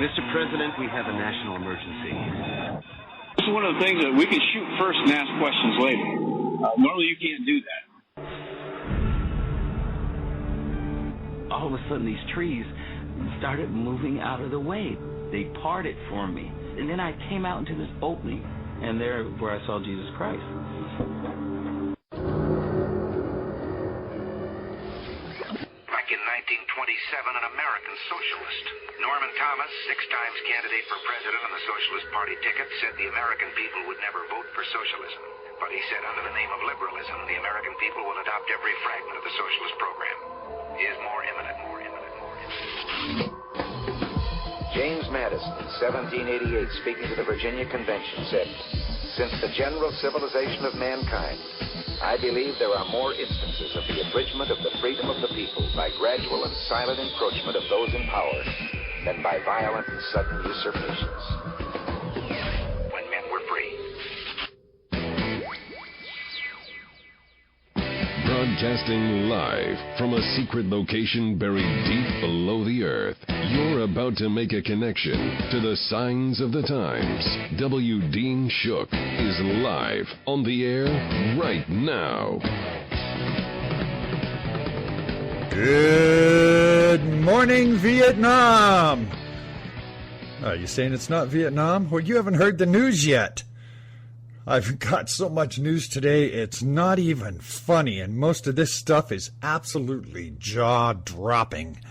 Mr. President, we have a national emergency. This is one of the things that we can shoot first and ask questions later. Normally you can't do that. All of a sudden these trees started moving out of the way. They parted for me. And then I came out into this opening, and there where I saw Jesus Christ. Back in 1927, an American socialist, Norman Thomas, 6 times candidate for president on the Socialist Party ticket, said the American people would never vote for socialism. But he said under the name of liberalism, the American people will adopt every fragment of the socialist program. He is more imminent. James Madison, in 1788, speaking to the Virginia Convention, said, "Since the general civilization of mankind, I believe there are more instances of the abridgment of the freedom of the people by gradual and silent encroachment of those in power than by violent and sudden usurpations." When men were free. Broadcasting live from a secret location buried deep below the earth, you're about to make a connection to the signs of the times. W. Dean Shook is live on the air right now. Good morning, Vietnam. Are you saying it's not Vietnam? Well, you haven't heard the news yet. I've got so much news today, it's not even funny, and most of this stuff is absolutely jaw-dropping.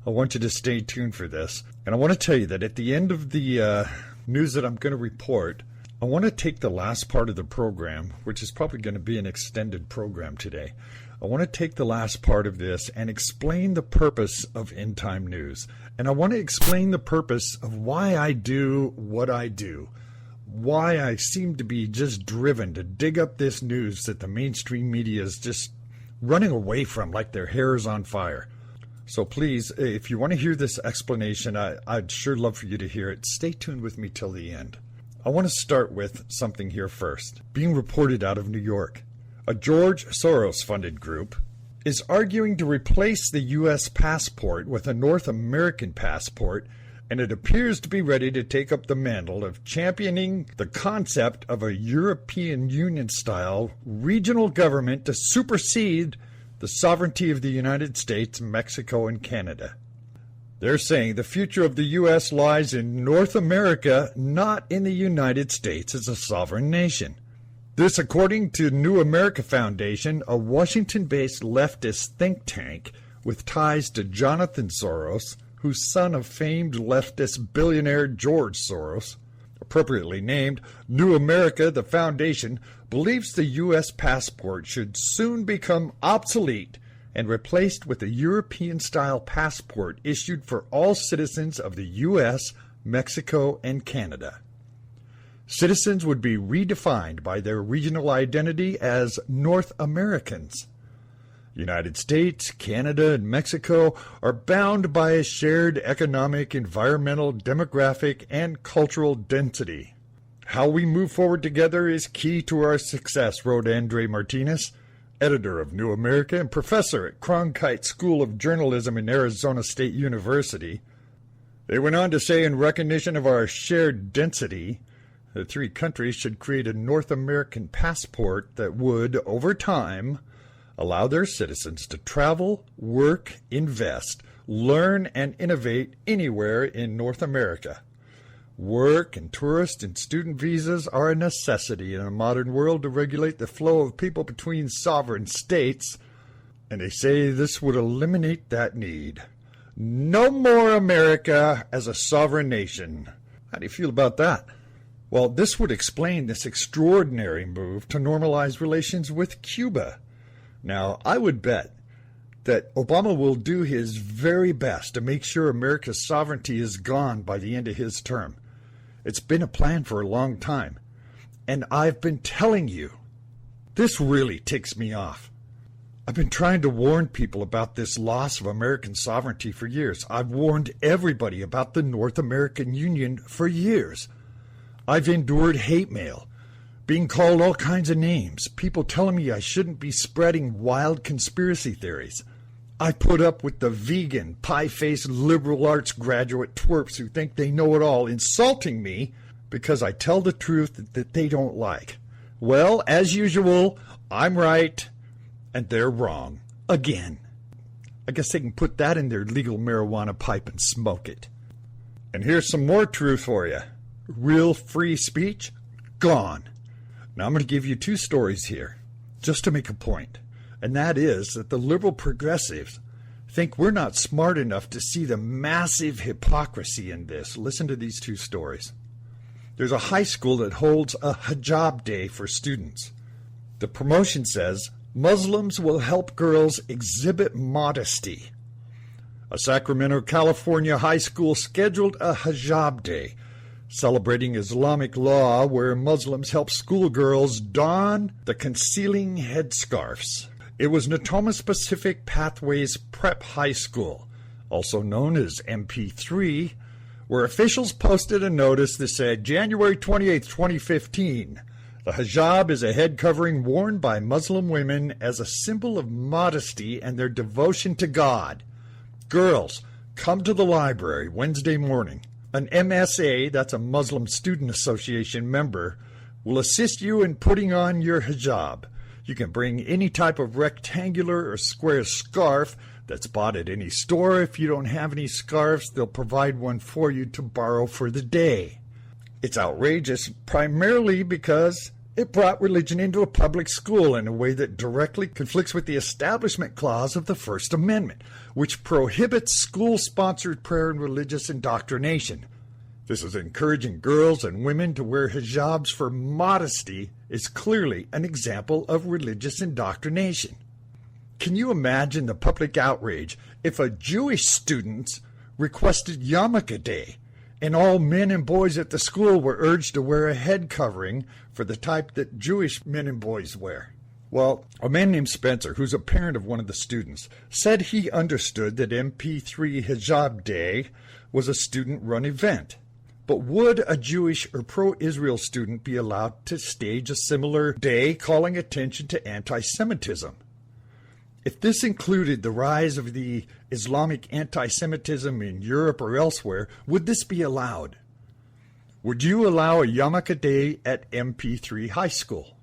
I want you to stay tuned for this. And I want to tell you that at the end of the news that I'm going to report, I want to take the last part of the program, which is probably going to be an extended program today. I want to take the last part of this and explain the purpose of End Time News. And I want to explain the purpose of why I do what I do. Why I seem to be just driven to dig up this news that the mainstream media is just running away from like their hair is on fire. So please, if you want to hear this explanation, I'd sure love for you to hear it. Stay tuned with me till the end. I want to start with something here first. Being reported out of New York, a George Soros-funded group is arguing to replace the U.S. passport with a North American passport, and it appears to be ready to take up the mantle of championing the concept of a European Union-style regional government to supersede the sovereignty of the United States, Mexico, and Canada. They're saying the future of the U.S. lies in North America, not in the United States as a sovereign nation. This, according to New America Foundation, a Washington-based leftist think tank with ties to Jonathan Soros, who's son of famed leftist billionaire George Soros. Appropriately named New America, the foundation believes the U.S. passport should soon become obsolete and replaced with a European-style passport issued for all citizens of the U.S., Mexico, and Canada. Citizens would be redefined by their regional identity as North Americans. United States, Canada, and Mexico are bound by a shared economic, environmental, demographic, and cultural density. How we move forward together is key to our success, wrote Andre Martinez, editor of New America and professor at Cronkite School of Journalism in Arizona State University. They went on to say, in recognition of our shared density, the three countries should create a North American passport that would, over time, allow their citizens to travel, work, invest, learn, and innovate anywhere in North America. Work and tourist and student visas are a necessity in a modern world to regulate the flow of people between sovereign states, and they say this would eliminate that need. No more America as a sovereign nation. How do you feel about that? Well, this would explain this extraordinary move to normalize relations with Cuba. Now, I would bet that Obama will do his very best to make sure America's sovereignty is gone by the end of his term. It's been a plan for a long time, and I've been telling you, this really ticks me off. I've been trying to warn people about this loss of American sovereignty for years. I've warned everybody about the North American Union for years. I've endured hate mail, being called all kinds of names, people telling me I shouldn't be spreading wild conspiracy theories. I put up with the vegan, pie-faced liberal arts graduate twerps who think they know it all insulting me because I tell the truth that they don't like. Well, as usual, I'm right and they're wrong. Again. I guess they can put that in their legal marijuana pipe and smoke it. And here's some more truth for you. Real free speech? Gone. Now I'm going to give you two stories here, just to make a point. And that is that the liberal progressives think we're not smart enough to see the massive hypocrisy in this. Listen to these two stories. There's a high school that holds a hijab day for students. The promotion says, Muslims will help girls exhibit modesty. A Sacramento, California high school scheduled a hijab day, celebrating Islamic law where Muslims help schoolgirls don the concealing headscarves. It was Natomas Pacific Pathways Prep High School, also known as MP3, where officials posted a notice that said, January 28, 2015, the hijab is a head covering worn by Muslim women as a symbol of modesty and their devotion to God. Girls, come to the library Wednesday morning. An MSA, that's a Muslim Student Association member, will assist you in putting on your hijab. You can bring any type of rectangular or square scarf that's bought at any store. If you don't have any scarves, they'll provide one for you to borrow for the day. It's outrageous primarily because it brought religion into a public school in a way that directly conflicts with the Establishment Clause of the First Amendment, which prohibits school-sponsored prayer and religious indoctrination. This is encouraging girls and women to wear hijabs for modesty is clearly an example of religious indoctrination. Can you imagine the public outrage if a Jewish student requested yarmulke day and all men and boys at the school were urged to wear a head covering for the type that Jewish men and boys wear? Well, a man named Spencer, who's a parent of one of the students, said he understood that MP3 Hijab Day was a student-run event. But would a Jewish or pro-Israel student be allowed to stage a similar day calling attention to anti-Semitism? If this included the rise of the Islamic anti-Semitism in Europe or elsewhere, would this be allowed? Would you allow a yarmulke day at MP3 High School?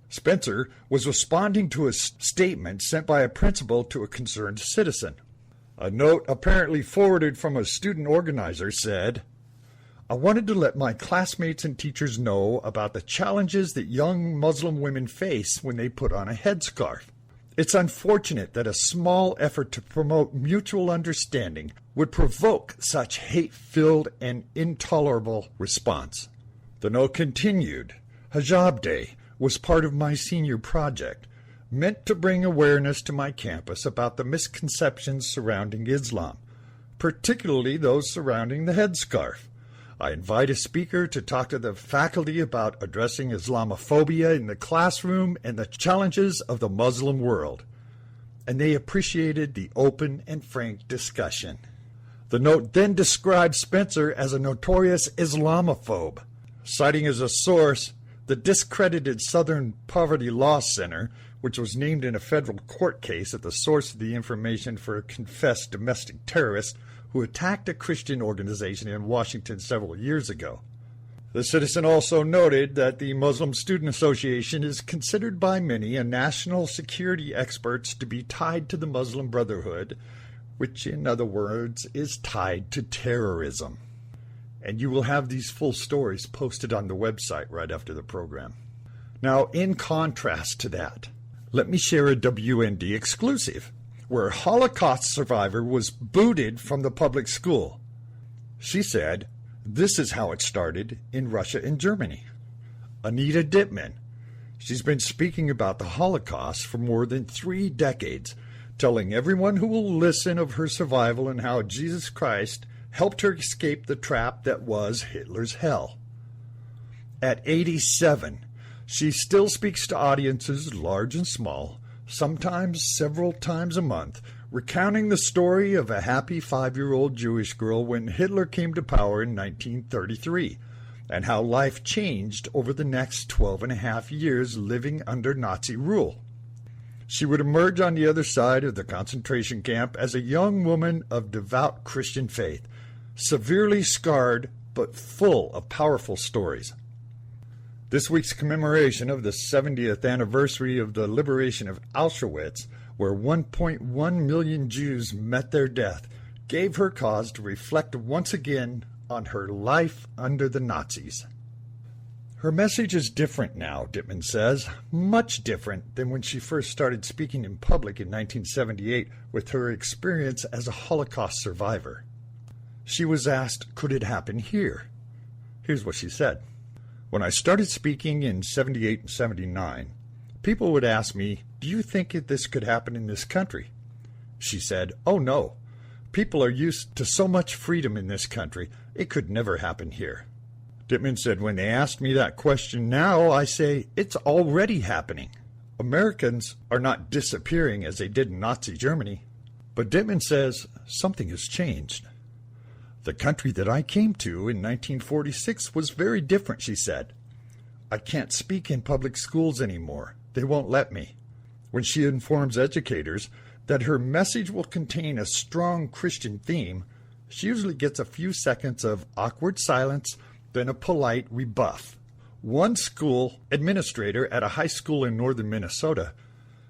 Spencer was responding to a statement sent by a principal to a concerned citizen. A note apparently forwarded from a student organizer said, I wanted to let my classmates and teachers know about the challenges that young Muslim women face when they put on a headscarf. It's unfortunate that a small effort to promote mutual understanding would provoke such hate-filled and intolerable response. The note continued, Hijab Day was part of my senior project, meant to bring awareness to my campus about the misconceptions surrounding Islam, particularly those surrounding the headscarf. I invite a speaker to talk to the faculty about addressing Islamophobia in the classroom and the challenges of the Muslim world. And they appreciated the open and frank discussion. The note then described Spencer as a notorious Islamophobe, citing as a source the discredited Southern Poverty Law Center, which was named in a federal court case at the source of the information for a confessed domestic terrorist who attacked a Christian organization in Washington several years ago. The citizen also noted that the Muslim Student Association is considered by many and national security experts to be tied to the Muslim Brotherhood, which in other words is tied to terrorism. And you will have these full stories posted on the website right after the program. Now, in contrast to that, let me share a WND exclusive, where a Holocaust survivor was booted from the public school. She said, this is how it started in Russia and Germany. Anita Dittman. She's been speaking about the Holocaust for more than 3 decades, telling everyone who will listen of her survival and how Jesus Christ helped her escape the trap that was Hitler's hell. At 87, she still speaks to audiences large and small, sometimes several times a month, recounting the story of a happy 5-year-old Jewish girl when Hitler came to power in 1933, and how life changed over the next 12 and a half years living under Nazi rule. She would emerge on the other side of the concentration camp as a young woman of devout Christian faith, severely scarred but full of powerful stories. This week's commemoration of the 70th anniversary of the liberation of Auschwitz, where 1.1 million Jews met their death, gave her cause to reflect once again on her life under the Nazis. Her message is different now, Dittman says, much different than when she first started speaking in public in 1978 with her experience as a Holocaust survivor. She was asked, could it happen here? Here's what she said. When I started speaking in 78 and 79, people would ask me, do you think this could happen in this country? She said, oh no. People are used to so much freedom in this country, it could never happen here. Dittman said, when they ask me that question now, I say, it's already happening. Americans are not disappearing as they did in Nazi Germany. But Dittman says, something has changed. The country that I came to in 1946 was very different, she said. I can't speak in public schools anymore. They won't let me. When she informs educators that her message will contain a strong Christian theme, she usually gets a few seconds of awkward silence, then a polite rebuff. One school administrator at a high school in northern Minnesota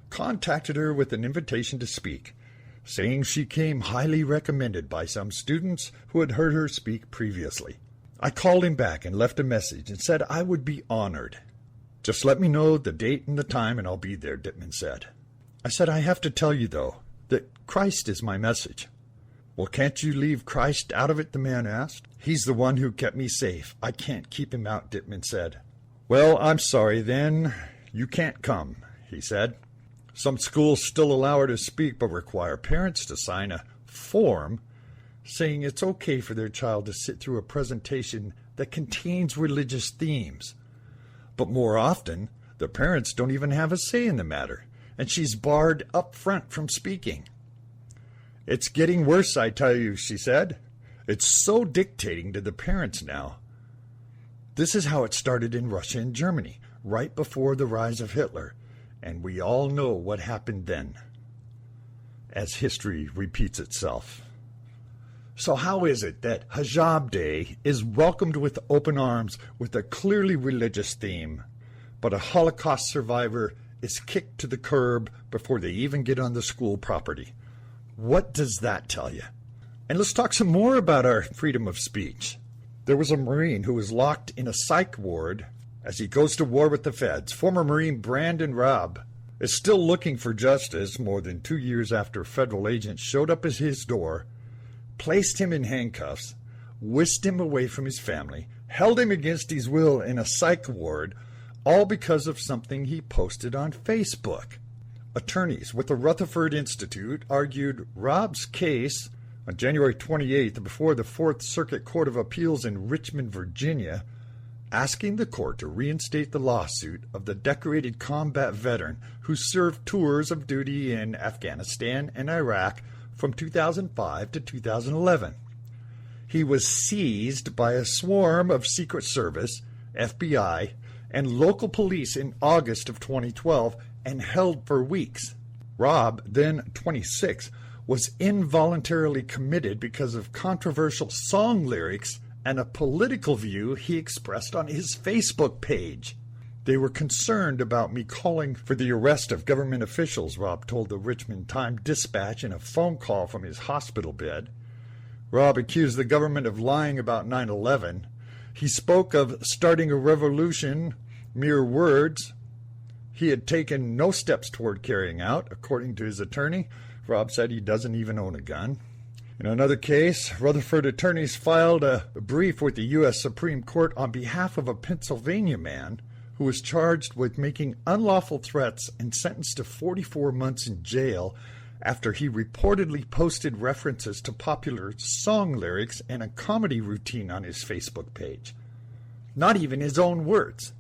contacted her with an invitation to speak, saying she came highly recommended by some students who had heard her speak previously. I called him back and left a message and said I would be honored. Just let me know the date and the time and I'll be there, Dittman said. I said, I have to tell you, though, that Christ is my message. Well, can't you leave Christ out of it, the man asked. He's the one who kept me safe. I can't keep him out, Dittman said. Well, I'm sorry then. You can't come, he said. Some schools still allow her to speak but require parents to sign a form saying it's okay for their child to sit through a presentation that contains religious themes. But more often, the parents don't even have a say in the matter, and she's barred up front from speaking. It's getting worse, I tell you, she said. It's so dictating to the parents now. This is how it started in Russia and Germany, right before the rise of Hitler, and we all know what happened then, as history repeats itself. So how is it that Hijab Day is welcomed with open arms with a clearly religious theme, but a Holocaust survivor is kicked to the curb before they even get on the school property? What does that tell you? And let's talk some more about our freedom of speech. There was a Marine who was locked in a psych ward as he goes to war with the feds. Former Marine Brandon Robb is still looking for justice more than 2 years after federal agents showed up at his door, placed him in handcuffs, whisked him away from his family, held him against his will in a psych ward, all because of something he posted on Facebook. Attorneys with the Rutherford Institute argued Robb's case on January 28th before the Fourth Circuit Court of Appeals in Richmond, Virginia, asking the court to reinstate the lawsuit of the decorated combat veteran who served tours of duty in Afghanistan and Iraq from 2005 to 2011. He was seized by a swarm of Secret Service, FBI, and local police in August of 2012 and held for weeks. Robb, then 26, was involuntarily committed because of controversial song lyrics and a political view he expressed on his Facebook page. They were concerned about me calling for the arrest of government officials, Robb told the Richmond Times-Dispatch in a phone call from his hospital bed. Robb accused the government of lying about 9/11. He spoke of starting a revolution, mere words, he had taken no steps toward carrying out, according to his attorney. Robb said he doesn't even own a gun. In another case, Rutherford attorneys filed a brief with the U.S. Supreme Court on behalf of a Pennsylvania man who was charged with making unlawful threats and sentenced to 44 months in jail after he reportedly posted references to popular song lyrics and a comedy routine on his Facebook page. Not even his own words.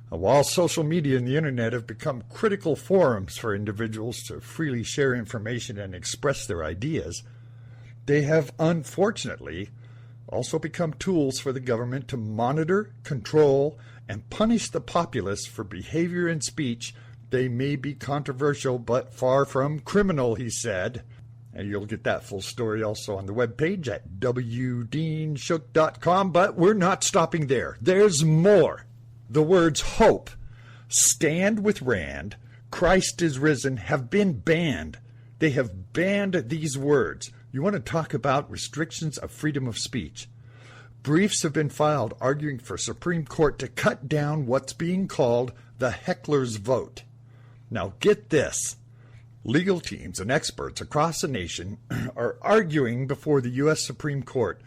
While social media and the internet have become critical forums for individuals to freely share information and express their ideas, they have unfortunately also become tools for the government to monitor, control, and punish the populace for behavior and speech They may be controversial, but far from criminal, he said. And you'll get that full story also on the webpage at wdeanshook.com. But we're not stopping there. There's more. The words hope, stand with Rand, Christ is risen have been banned. They have banned these words. You want to talk about restrictions of freedom of speech? Briefs have been filed arguing for Supreme Court to cut down what's being called the heckler's vote. Now get this. Legal teams and experts across the nation are arguing before the U.S. Supreme Court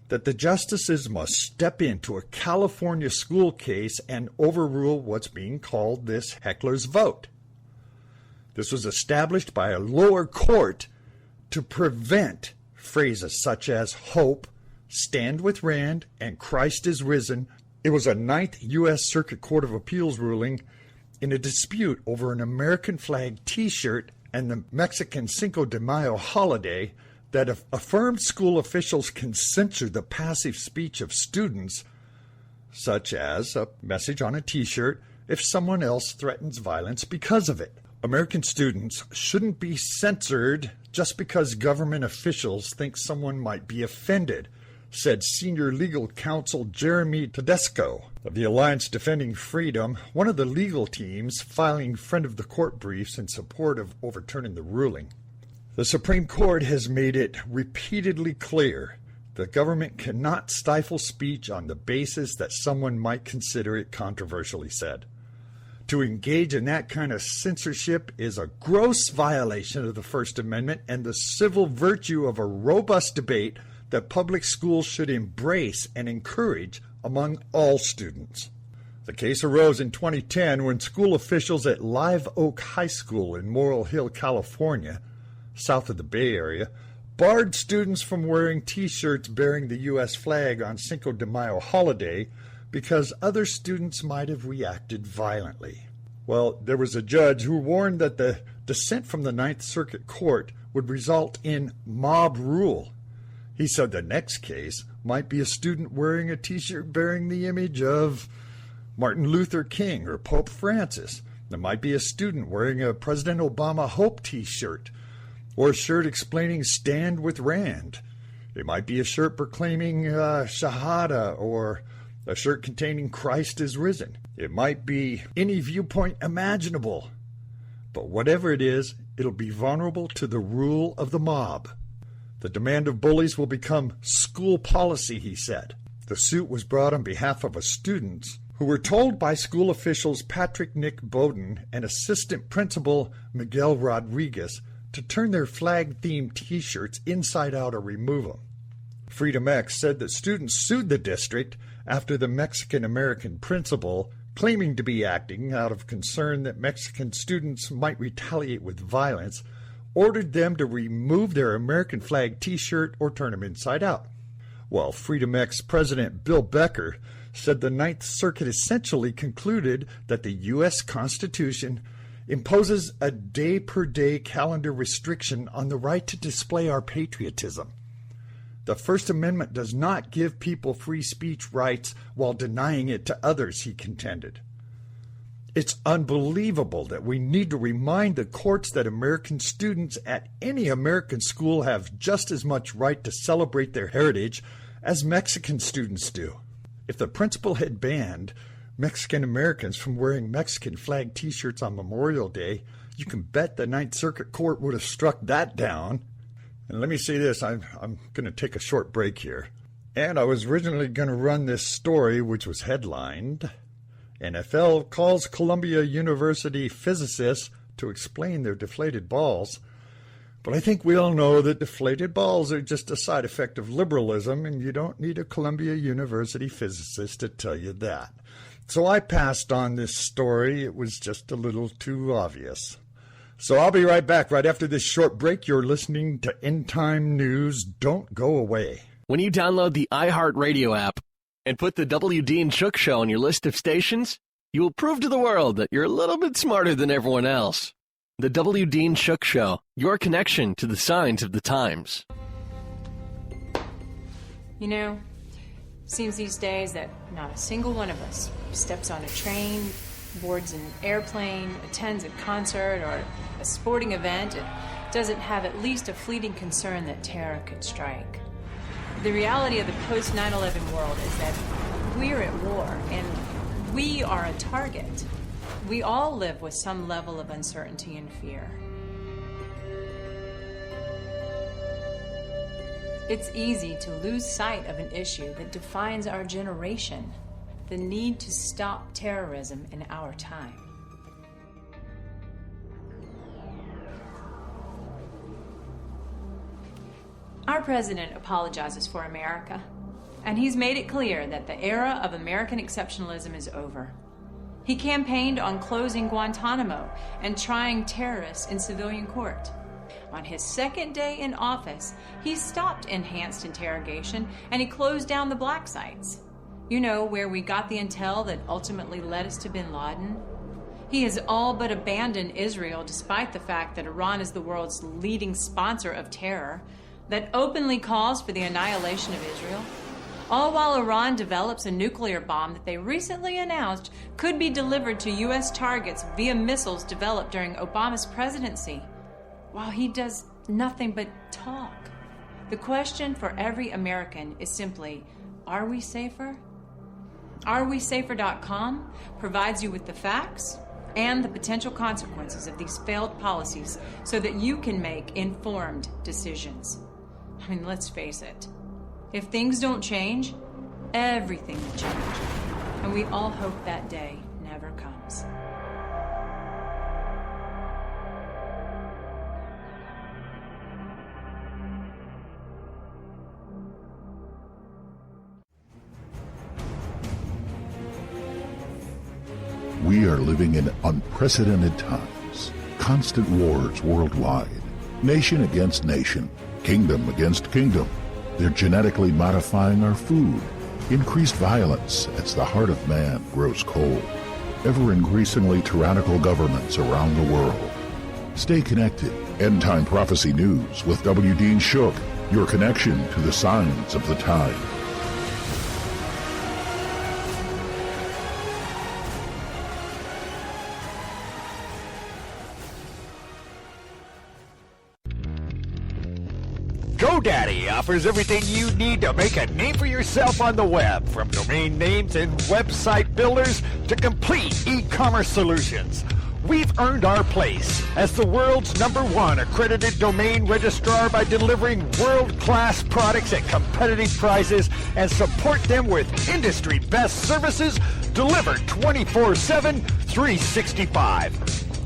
that the justices must step into a California school case and overrule what's being called this heckler's vote. This was established by a lower court to prevent phrases such as hope, stand with Rand, and Christ is risen. It was a 9th U.S. Circuit Court of Appeals ruling in a dispute over an American flag T-shirt and the Mexican Cinco de Mayo holiday that affirmed school officials can censor the passive speech of students, such as a message on a T-shirt, if someone else threatens violence because of it. American students shouldn't be censored just because government officials think someone might be offended, said senior legal counsel Jeremy Tedesco of the Alliance Defending Freedom, one of the legal teams filing friend of the court briefs in support of overturning the ruling. The Supreme Court has made it repeatedly clear the government cannot stifle speech on the basis that someone might consider it controversial, he said. To engage in that kind of censorship is a gross violation of the First Amendment and the civil virtue of a robust debate that public schools should embrace and encourage among all students. The case arose in 2010 when school officials at Live Oak High School in Morrill Hill, California, south of the Bay Area, barred students from wearing T-shirts bearing the U.S. flag on Cinco de Mayo holiday because other students might have reacted violently. Well, there was a judge who warned that the dissent from the Ninth Circuit Court would result in mob rule. He said the next case might be a student wearing a T-shirt bearing the image of Martin Luther King or Pope Francis. There might be a student wearing a President Obama Hope T-shirt or a shirt explaining Stand with Rand. It might be a shirt proclaiming Shahada or a shirt containing Christ is risen. It might be any viewpoint imaginable. But whatever it is, it'll be vulnerable to the rule of the mob. The demand of bullies will become school policy, he said. The suit was brought on behalf of students who were told by school officials Patrick Nick Bowden and assistant principal Miguel Rodriguez to turn their flag-themed T-shirts inside out or remove them. Freedom X said that students sued the district after the Mexican-American principal, claiming to be acting out of concern that Mexican students might retaliate with violence, ordered them to remove their American flag T-shirt or turn them inside out. While Freedom X President Bill Becker said the Ninth Circuit essentially concluded that the U.S. Constitution imposes a day-per-day calendar restriction on the right to display our patriotism. The First Amendment does not give people free speech rights while denying it to others, he contended. It's unbelievable that we need to remind the courts that American students at any American school have just as much right to celebrate their heritage as Mexican students do. If the principal had banned Mexican Americans from wearing Mexican flag T-shirts on Memorial Day, you can bet the Ninth Circuit Court would have struck that down. And let me say this, I'm going to take a short break here. And I was originally going to run this story, which was headlined, NFL calls Columbia University physicists to explain their deflated balls. But I think we all know that deflated balls are just a side effect of liberalism, and you don't need a Columbia University physicist to tell you that. So I passed on this story. It was just a little too obvious. So I'll be right back right after this short break. You're listening to End Time News. Don't go away. When you download the iHeartRadio app and put the W. Dean Shook Show on your list of stations, you will prove to the world that you're a little bit smarter than everyone else. The W. Dean Shook Show, your connection to the signs of the times. You know, seems these days that not a single one of us steps on a train, boards an airplane, attends a concert or a sporting event, and doesn't have at least a fleeting concern that terror could strike. The reality of the post 9/11 world is that we're at war, and we are a target. We all live with some level of uncertainty and fear. It's easy to lose sight of an issue that defines our generation, the need to stop terrorism in our time. Our president apologizes for America, and he's made it clear that the era of American exceptionalism is over. He campaigned on closing Guantanamo and trying terrorists in civilian court. On his second day in office, he stopped enhanced interrogation and he closed down the black sites. You know, where we got the intel that ultimately led us to bin Laden. He has all but abandoned Israel despite the fact that Iran is the world's leading sponsor of terror, that openly calls for the annihilation of Israel, all while Iran develops a nuclear bomb that they recently announced could be delivered to U.S. targets via missiles developed during Obama's presidency, while he does nothing but talk. The question for every American is simply, are we safer? AreWeSafer.com provides you with the facts and the potential consequences of these failed policies so that you can make informed decisions. I mean, let's face it. If things don't change, everything will change. And we all hope that day never comes. We are living in unprecedented times. Constant wars worldwide. Nation against nation. Kingdom against kingdom. They're genetically modifying our food. Increased violence as the heart of man grows cold. Ever increasingly tyrannical governments around the world. Stay connected. End Time Prophecy News with W. Dean Shook. Your connection to the signs of the time. GoDaddy offers everything you need to make a name for yourself on the web, from domain names and website builders to complete e-commerce solutions. We've earned our place as the world's #1 accredited domain registrar by delivering world-class products at competitive prices and support them with industry best services delivered 24/7, 365.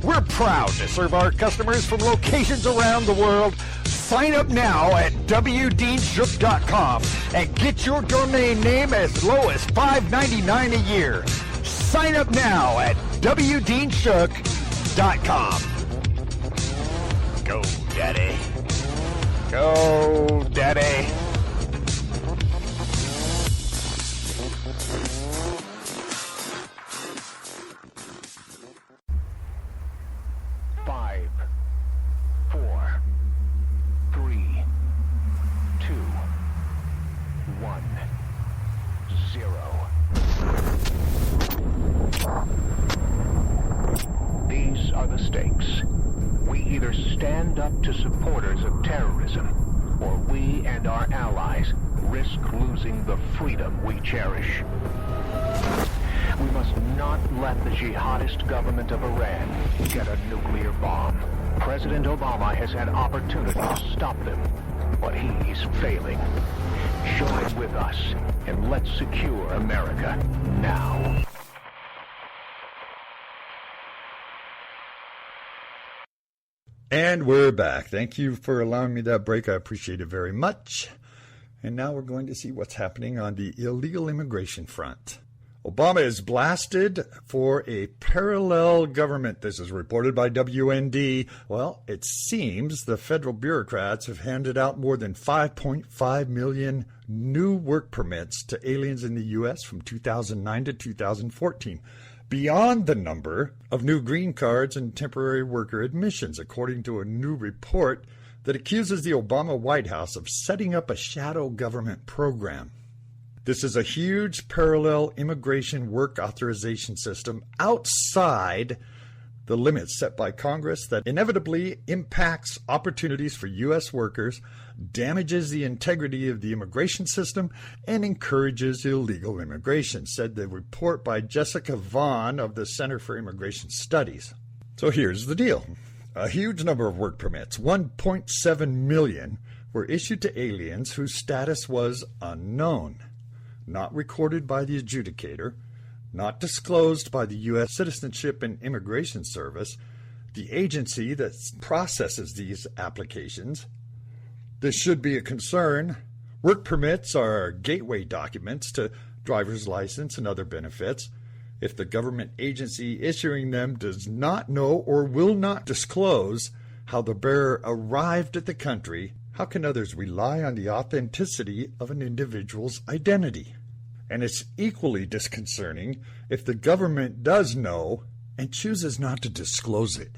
We're proud to serve our customers from locations around the world. Sign up now at wdeanshook.com and get your domain name as low as $5.99 a year. Sign up now at wdeanshook.com. Go, Daddy. Go, Daddy. Stand up to supporters of terrorism, or we and our allies risk losing the freedom we cherish. We must not let the jihadist government of Iran get a nuclear bomb. President Obama has had opportunity to stop them, but he's failing. Join with us and let's secure America now. And we're back. Thank you for allowing me that break. I appreciate it very much. And now we're going to see what's happening on the illegal immigration front. Obama is blasted for a parallel government. This is reported by WND. Well, it seems the federal bureaucrats have handed out more than 5.5 million new work permits to aliens in the U.S. from 2009 to 2014. Beyond the number of new green cards and temporary worker admissions, according to a new report that accuses the Obama White House of setting up a shadow government program. This is a huge parallel immigration work authorization system outside the limits set by Congress that inevitably impacts opportunities for U.S. workers, damages the integrity of the immigration system, and encourages illegal immigration, said the report by Jessica Vaughn of the Center for Immigration Studies. So here's the deal. A huge number of work permits, 1.7 million, were issued to aliens whose status was unknown, not recorded by the adjudicator, not disclosed by the U.S. Citizenship and Immigration Service, the agency that processes these applications. This should be a concern. Work permits are gateway documents to driver's license and other benefits. If the government agency issuing them does not know or will not disclose how the bearer arrived at the country, how can others rely on the authenticity of an individual's identity? And it's equally disconcerting if the government does know and chooses not to disclose it.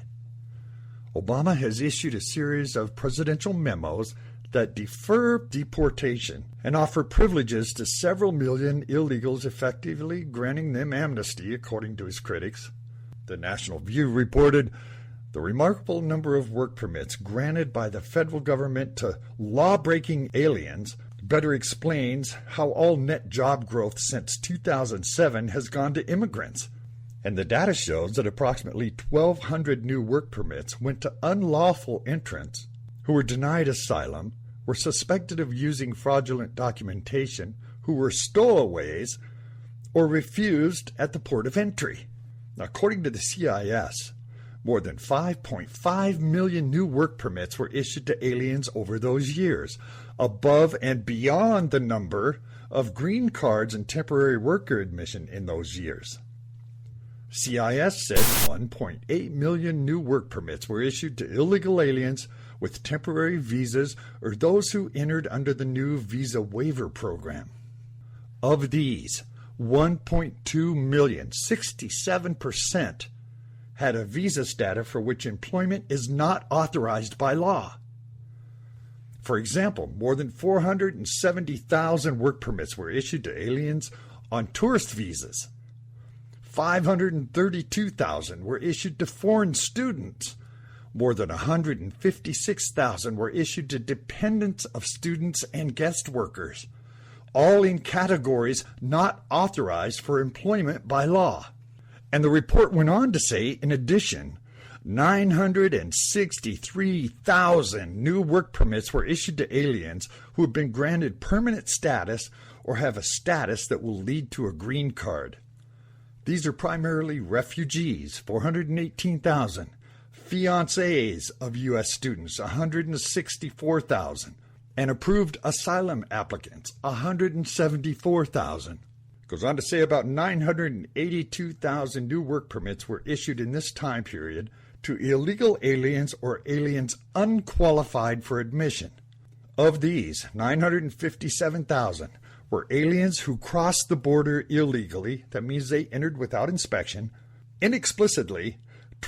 Obama has issued a series of presidential memos that defer deportation and offer privileges to several million illegals, effectively granting them amnesty, according to his critics. The National View reported the remarkable number of work permits granted by the federal government to law-breaking aliens better explains how all net job growth since 2007 has gone to immigrants. And the data shows that approximately 1,200 new work permits went to unlawful entrants who were denied asylum, were suspected of using fraudulent documentation, who were stowaways, or refused at the port of entry. Now, according to the CIS, more than 5.5 million new work permits were issued to aliens over those years, above and beyond the number of green cards and temporary worker admission in those years. CIS said 1.8 million new work permits were issued to illegal aliens with temporary visas or those who entered under the new visa waiver program. Of these, 1.2 million, 67%, had a visa status for which employment is not authorized by law. For example, more than 470,000 work permits were issued to aliens on tourist visas. 532,000 were issued to foreign students. More than 156,000 were issued to dependents of students and guest workers, all in categories not authorized for employment by law. And the report went on to say, in addition, 963,000 new work permits were issued to aliens who have been granted permanent status or have a status that will lead to a green card. These are primarily refugees, 418,000, fiancés of U.S. students, 164,000, and approved asylum applicants, 174,000. Goes on to say about 982,000 new work permits were issued in this time period to illegal aliens or aliens unqualified for admission. Of these, 957,000 were aliens who crossed the border illegally, that means they entered without inspection. Inexplicitly,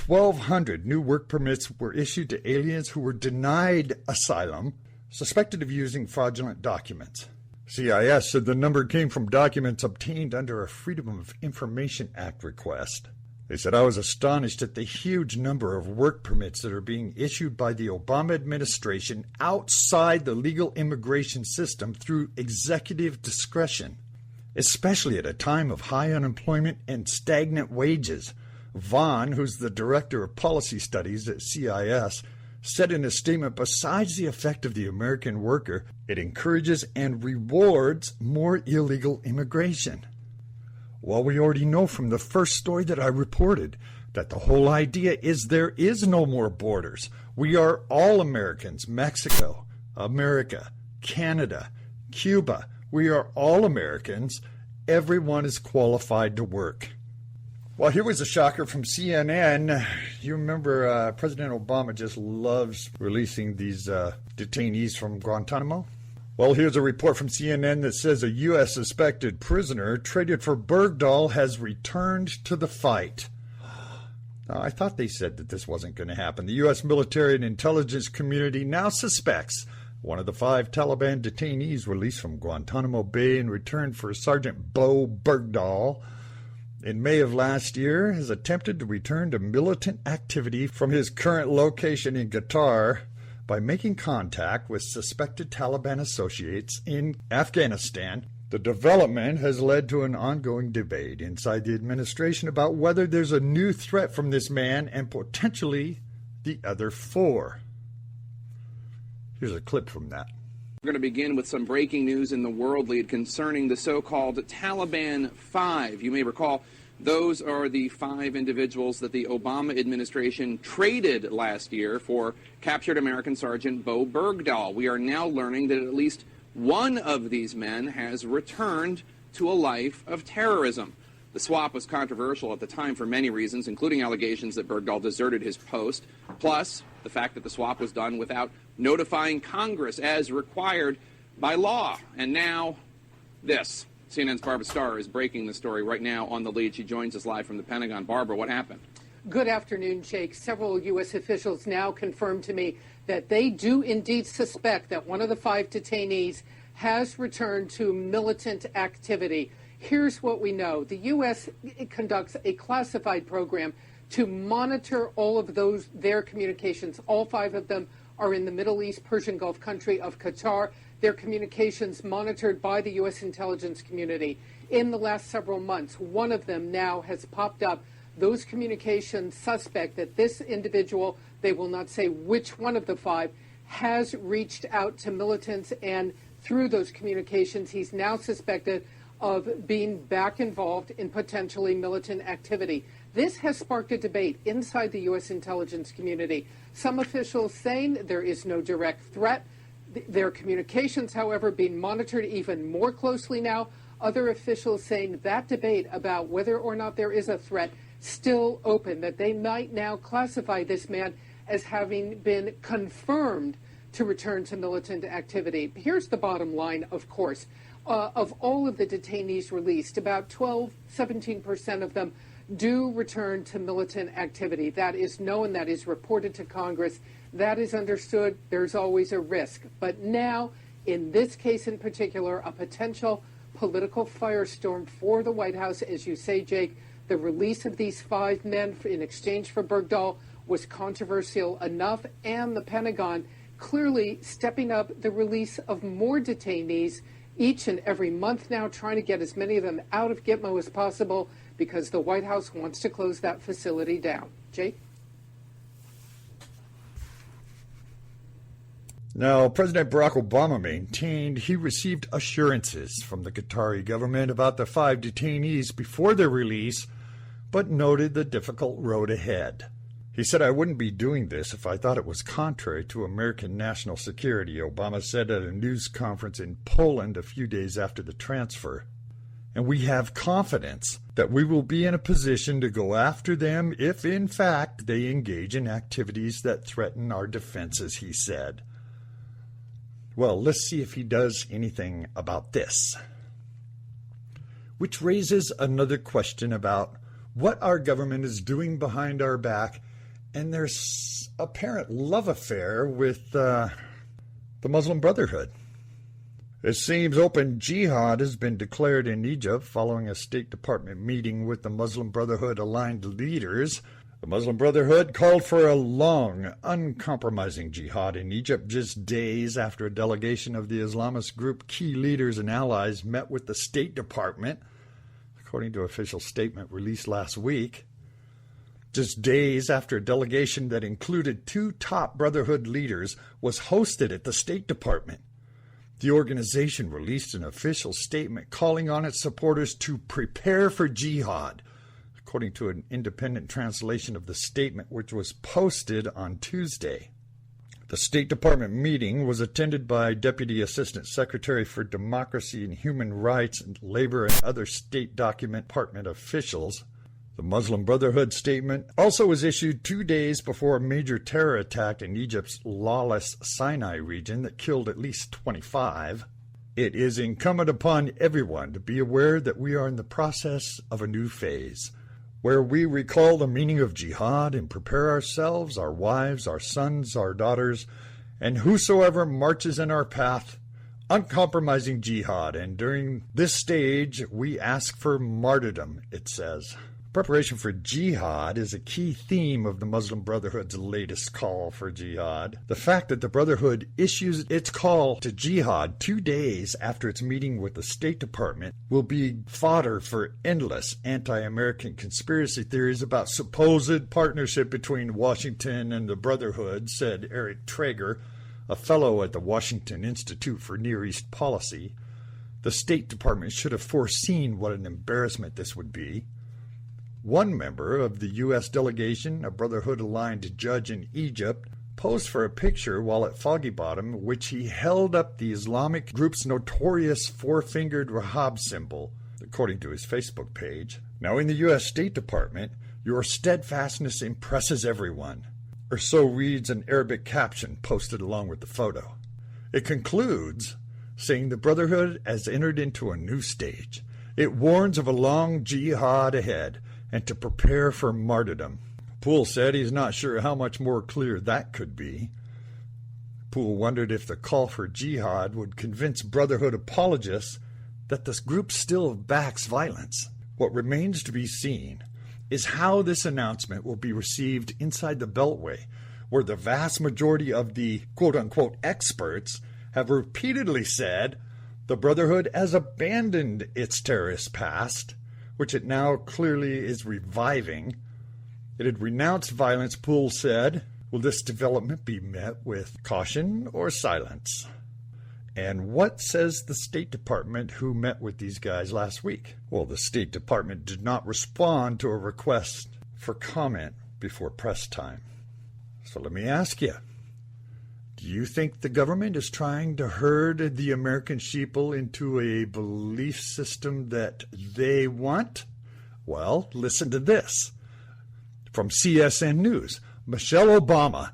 1,200 new work permits were issued to aliens who were denied asylum, suspected of using fraudulent documents. CIS said the number came from documents obtained under a Freedom of Information Act request. They said, I was astonished at the huge number of work permits that are being issued by the Obama administration outside the legal immigration system through executive discretion, especially at a time of high unemployment and stagnant wages. Vaughn, who's the director of policy studies at CIS, said in a statement, besides the effect of the American worker, it encourages and rewards more illegal immigration. Well, we already know from the first story that I reported that the whole idea is there is no more borders. We are all Americans. Mexico, America, Canada, Cuba. We are all Americans. Everyone is qualified to work. Well, here was a shocker from CNN. You remember President Obama just loves releasing these detainees from Guantanamo? Well, here's a report from CNN that says a U.S. suspected prisoner traded for Bergdahl has returned to the fight. Now, I thought they said that this wasn't going to happen. The U.S. military and intelligence community now suspects One of the 5 Taliban detainees released from Guantanamo Bay in return for Sergeant Bo Bergdahl in May of last year has attempted to return to militant activity from his current location in Qatar by making contact with suspected Taliban associates in Afghanistan. The development has led to an ongoing debate inside the administration about whether there's a new threat from this man and potentially the other 4. Here's a clip from that. We're going to begin with some breaking news in the world lead concerning the so-called Taliban 5. You may recall those are the 5 individuals that the Obama administration traded last year for captured American Sergeant Bo Bergdahl. We are now learning that at least one of these men has returned to a life of terrorism. The swap was controversial at the time for many reasons, including allegations that Bergdahl deserted his post, plus the fact that the swap was done without notifying Congress as required by law. And now, this. CNN's Barbara Starr is breaking the story right now on the lead. She joins us live from the Pentagon. Barbara, what happened? Good afternoon, Jake. Several U.S. officials now confirmed to me that they do indeed suspect that one of the 5 detainees has returned to militant activity. Here's what we know. The U.S. conducts a classified program to monitor all of their communications. All 5 of them are in the Middle East, Persian Gulf country of Qatar. Their communications monitored by the U.S. intelligence community. In the last several months, one of them now has popped up. Those communications suspect that this individual, they will not say which one of the 5, has reached out to militants, and through those communications, he's now suspected of being back involved in potentially militant activity. This has sparked a debate inside the U.S. intelligence community. Some officials saying there is no direct threat. Their communications, however, being monitored even more closely now. Other officials saying that debate about whether or not there is a threat still open, that they might now classify this man as having been confirmed to return to militant activity. Here's the bottom line, of course. Of all of the detainees released, about 17% of them do return to militant activity. That is known, that is reported to Congress, that is understood. There's always a risk. But now, in this case in particular, a potential political firestorm for the White House, as you say, Jake. The release of these 5 men in exchange for Bergdahl was controversial enough, and the Pentagon clearly stepping up the release of more detainees each and every month now, trying to get as many of them out of Gitmo as possible because the White House wants to close that facility down. Jake? Now, President Barack Obama maintained he received assurances from the Qatari government about the 5 detainees before their release, but noted the difficult road ahead. He said, "I wouldn't be doing this if I thought it was contrary to American national security," Obama said at a news conference in Poland a few days after the transfer. "And we have confidence that we will be in a position to go after them if, in fact, they engage in activities that threaten our defenses," he said. Well, let's see if he does anything about this. Which raises another question about what our government is doing behind our back and their apparent love affair with the Muslim Brotherhood. It seems open jihad has been declared in Egypt following a State Department meeting with the Muslim Brotherhood-aligned leaders. The Muslim Brotherhood called for a long, uncompromising jihad in Egypt just days after a delegation of the Islamist group key leaders and allies met with the State Department, according to an official statement released last week. Just days after a delegation that included 2 top Brotherhood leaders was hosted at the State Department. The organization released an official statement calling on its supporters to prepare for jihad, according to an independent translation of the statement, which was posted on Tuesday. The State Department meeting was attended by Deputy Assistant Secretary for Democracy and Human Rights and Labor and other State Department officials. The Muslim Brotherhood statement also was issued 2 days before a major terror attack in Egypt's lawless Sinai region that killed at least 25. It is incumbent upon everyone to be aware that we are in the process of a new phase, where we recall the meaning of jihad and prepare ourselves, our wives, our sons, our daughters, and whosoever marches in our path, uncompromising jihad. And during this stage, we ask for martyrdom, it says. Preparation for jihad is a key theme of the Muslim Brotherhood's latest call for jihad. The fact that the Brotherhood issues its call to jihad 2 days after its meeting with the State Department will be fodder for endless anti-American conspiracy theories about supposed partnership between Washington and the Brotherhood, said Eric Traeger, a fellow at the Washington Institute for Near East Policy. The State Department should have foreseen what an embarrassment this would be. One member of the U.S. delegation, a Brotherhood-aligned judge in Egypt, posed for a picture while at Foggy Bottom, which he held up the Islamic group's notorious four-fingered Wahhab symbol, according to his Facebook page. Now, in the U.S. State Department, your steadfastness impresses everyone, or so reads an Arabic caption posted along with the photo. It concludes saying the Brotherhood has entered into a new stage. It warns of a long jihad ahead, and to prepare for martyrdom. Poole said he's not sure how much more clear that could be. Poole wondered if the call for jihad would convince Brotherhood apologists that this group still backs violence. What remains to be seen is how this announcement will be received inside the Beltway, where the vast majority of the quote-unquote experts have repeatedly said the Brotherhood has abandoned its terrorist past, which it now clearly is reviving. It had renounced violence, Poole said. Will this development be met with caution or silence? And what says the State Department, who met with these guys last week? Well, the State Department did not respond to a request for comment before press time. So let me ask you, do you think the government is trying to herd the American sheeple into a belief system that they want? Well, listen to this. From CSN News, Michelle Obama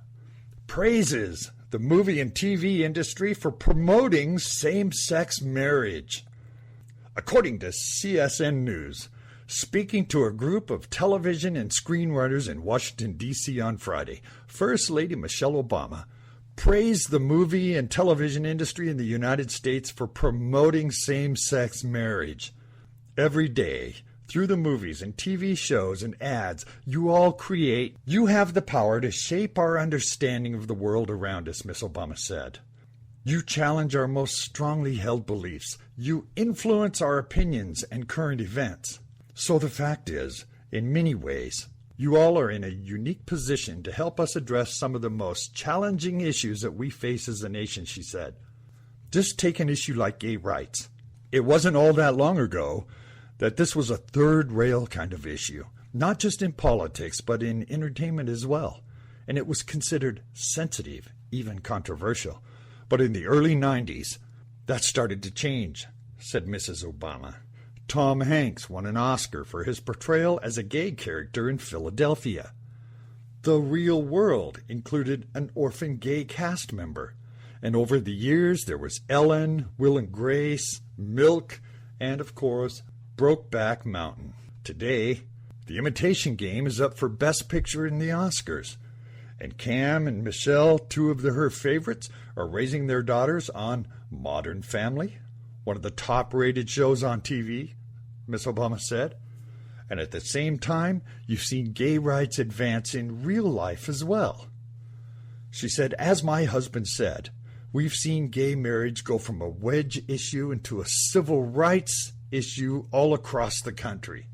praises the movie and TV industry for promoting same-sex marriage. According to CSN News, speaking to a group of television and screenwriters in Washington, D.C. on Friday, First Lady Michelle Obama praised the movie and television industry in the United States for promoting same-sex marriage. Every day, through the movies and TV shows and ads you all create, you have the power to shape our understanding of the world around us, Miss Obama said. You challenge our most strongly held beliefs. You influence our opinions and current events. So the fact is, in many ways, you all are in a unique position to help us address some of the most challenging issues that we face as a nation, she said. Just take an issue like gay rights. It wasn't all that long ago that this was a third-rail kind of issue, not just in politics, but in entertainment as well. And it was considered sensitive, even controversial. But in the early 90s, that started to change, said Mrs. Obama. Tom Hanks won an Oscar for his portrayal as a gay character in Philadelphia. The Real World included an orphan gay cast member. And over the years, there was Ellen, Will and Grace, Milk, and, of course, Brokeback Mountain. Today, The Imitation Game is up for Best Picture in the Oscars. And Cam and Michelle, two of her favorites, are raising their daughters on Modern Family, one of the top-rated shows on TV, Miss Obama said. And at the same time, you've seen gay rights advance in real life as well. She said, as my husband said, we've seen gay marriage go from a wedge issue into a civil rights issue all across the country.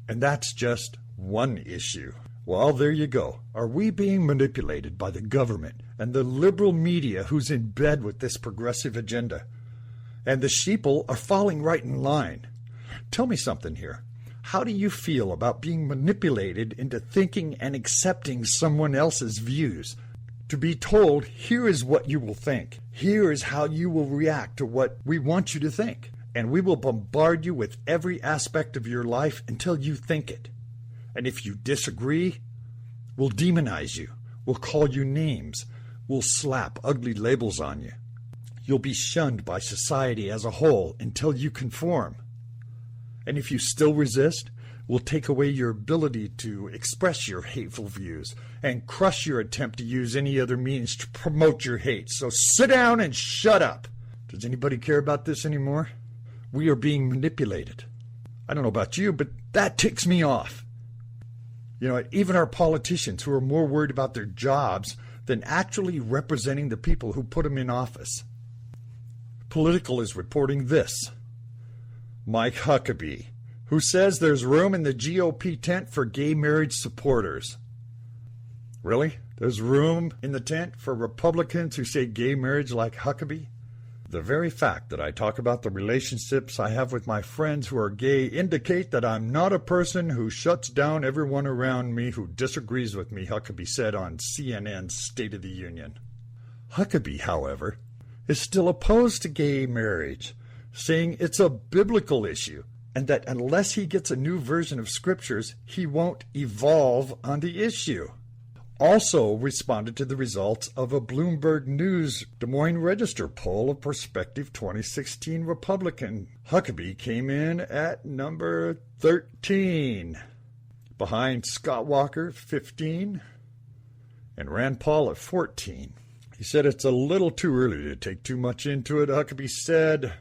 And that's just one issue. Well, there you go. Are we being manipulated by the government and the liberal media who's in bed with this progressive agenda? And the sheeple are falling right in line. Tell me something here. How do you feel about being manipulated into thinking and accepting someone else's views? To be told, here is what you will think. Here is how you will react to what we want you to think. And we will bombard you with every aspect of your life until you think it. And if you disagree, we'll demonize you. We'll call you names. We'll slap ugly labels on you. You'll be shunned by society as a whole until you conform. And if you still resist, will take away your ability to express your hateful views and crush your attempt to use any other means to promote your hate. So sit down and shut up. Does anybody care about this anymore? We are being manipulated. I don't know about you, but that ticks me off. You know, even our politicians who are more worried about their jobs than actually representing the people who put them in office. Political is reporting this. Mike Huckabee, who says there's room in the GOP tent for gay marriage supporters. Really? There's room in the tent for Republicans who say gay marriage like Huckabee? The very fact that I talk about the relationships I have with my friends who are gay indicate that I'm not a person who shuts down everyone around me who disagrees with me, Huckabee said on CNN's State of the Union. Huckabee, however, is still opposed to gay marriage, saying it's a biblical issue, and that unless he gets a new version of scriptures, he won't evolve on the issue. Also responded to the results of a Bloomberg News Des Moines Register poll of prospective 2016 Republican. Huckabee came in at number 13, behind Scott Walker, 15, and Rand Paul at 14. He said it's a little too early to take too much into it, Huckabee said.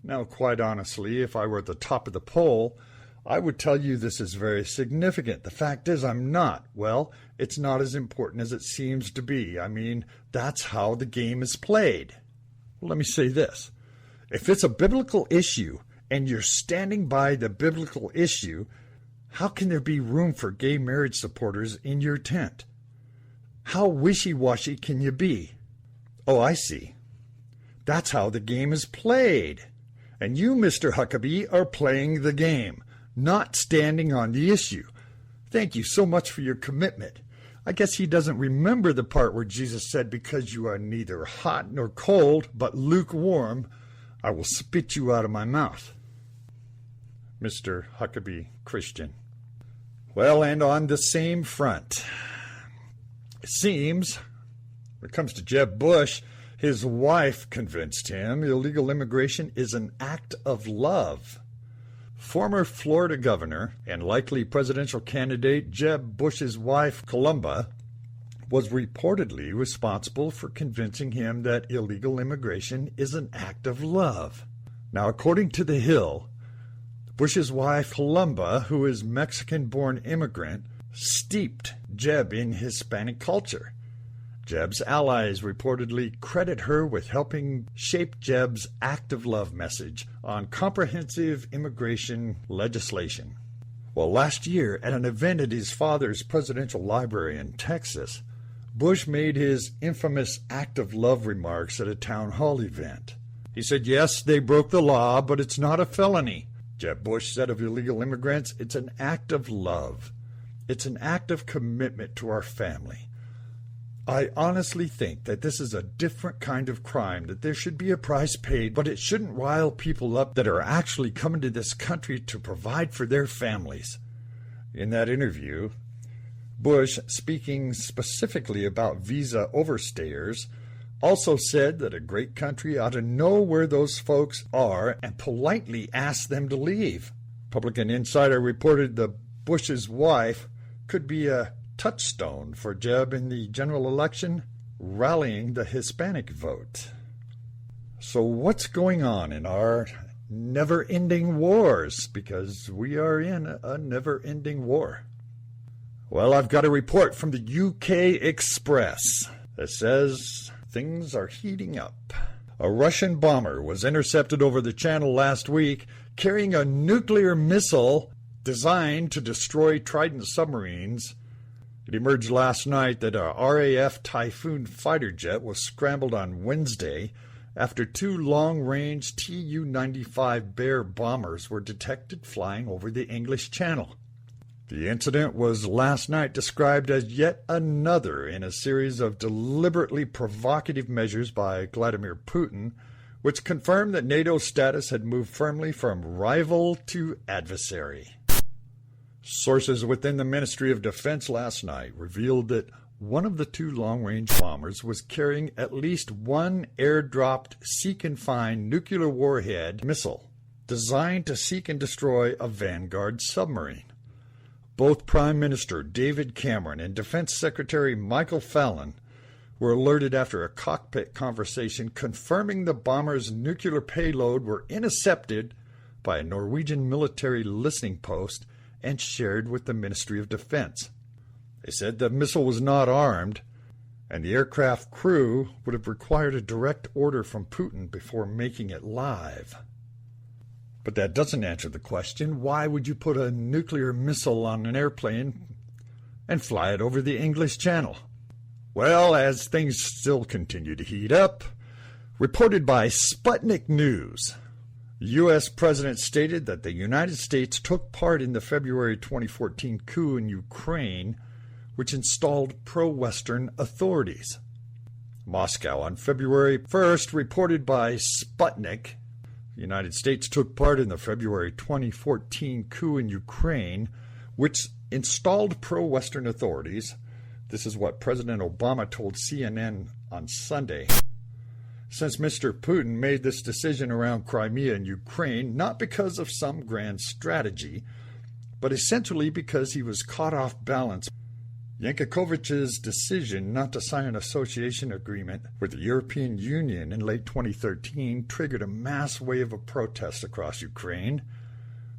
Now, quite honestly, if I were at the top of the poll, I would tell you this is very significant. The fact is I'm not. Well, it's not as important as it seems to be. I mean, that's how the game is played. Well, let me say this. If it's a biblical issue and you're standing by the biblical issue, how can there be room for gay marriage supporters in your tent? How wishy-washy can you be? Oh, I see. That's how the game is played. And you, Mr. Huckabee, are playing the game, not standing on the issue. Thank you so much for your commitment. I guess he doesn't remember the part where Jesus said, because you are neither hot nor cold, but lukewarm, I will spit you out of my mouth. Mr. Huckabee Christian. Well, and on the same front, it seems, when it comes to Jeb Bush, his wife convinced him illegal immigration is an act of love. Former Florida governor and likely presidential candidate Jeb Bush's wife, Columba, was reportedly responsible for convincing him that illegal immigration is an act of love. Now, according to The Hill, Bush's wife, Columba, who is Mexican-born immigrant, steeped Jeb in Hispanic culture. Jeb's allies reportedly credit her with helping shape Jeb's act of love message on comprehensive immigration legislation. Well, last year, at an event at his father's presidential library in Texas, Bush made his infamous act of love remarks at a town hall event. He said, yes, they broke the law, but it's not a felony. Jeb Bush said of illegal immigrants, it's an act of love. It's an act of commitment to our family. I honestly think that this is a different kind of crime, that there should be a price paid, but it shouldn't rile people up that are actually coming to this country to provide for their families. In that interview, Bush, speaking specifically about visa overstayers, also said that a great country ought to know where those folks are and politely ask them to leave. Republican Insider reported the Bush's wife could be a touchstone for Jeb in the general election, rallying the Hispanic vote. So what's going on in our never-ending wars? Because we are in a never-ending war. Well, I've got a report from the UK Express that says things are heating up. A Russian bomber was intercepted over the channel last week carrying a nuclear missile designed to destroy Trident submarines. It emerged last night that a RAF Typhoon fighter jet was scrambled on Wednesday after two long-range Tu-95 Bear bombers were detected flying over the English Channel. The incident was last night described as yet another in a series of deliberately provocative measures by Vladimir Putin, which confirmed that NATO's status had moved firmly from rival to adversary. Sources within the Ministry of Defense last night revealed that one of the two long-range bombers was carrying at least one airdropped seek-and-find nuclear warhead missile designed to seek and destroy a Vanguard submarine. Both Prime Minister David Cameron and Defense Secretary Michael Fallon were alerted after a cockpit conversation confirming the bomber's nuclear payload were intercepted by a Norwegian military listening post and shared with the Ministry of Defense. They said the missile was not armed, and the aircraft crew would have required a direct order from Putin before making it live. But that doesn't answer the question, why would you put a nuclear missile on an airplane and fly it over the English Channel? Well, as things still continue to heat up, reported by Sputnik News, the U.S. President stated that the United States took part in the February 2014 coup in Ukraine, which installed pro-Western authorities. Moscow on February 1st reported by Sputnik, the United States took part in the February 2014 coup in Ukraine, which installed pro-Western authorities. This is what President Obama told CNN on Sunday. Since Mr. Putin made this decision around Crimea and Ukraine, not because of some grand strategy, but essentially because he was caught off balance. Yanukiewicz's decision not to sign an association agreement with the European Union in late 2013 triggered a mass wave of protests across Ukraine,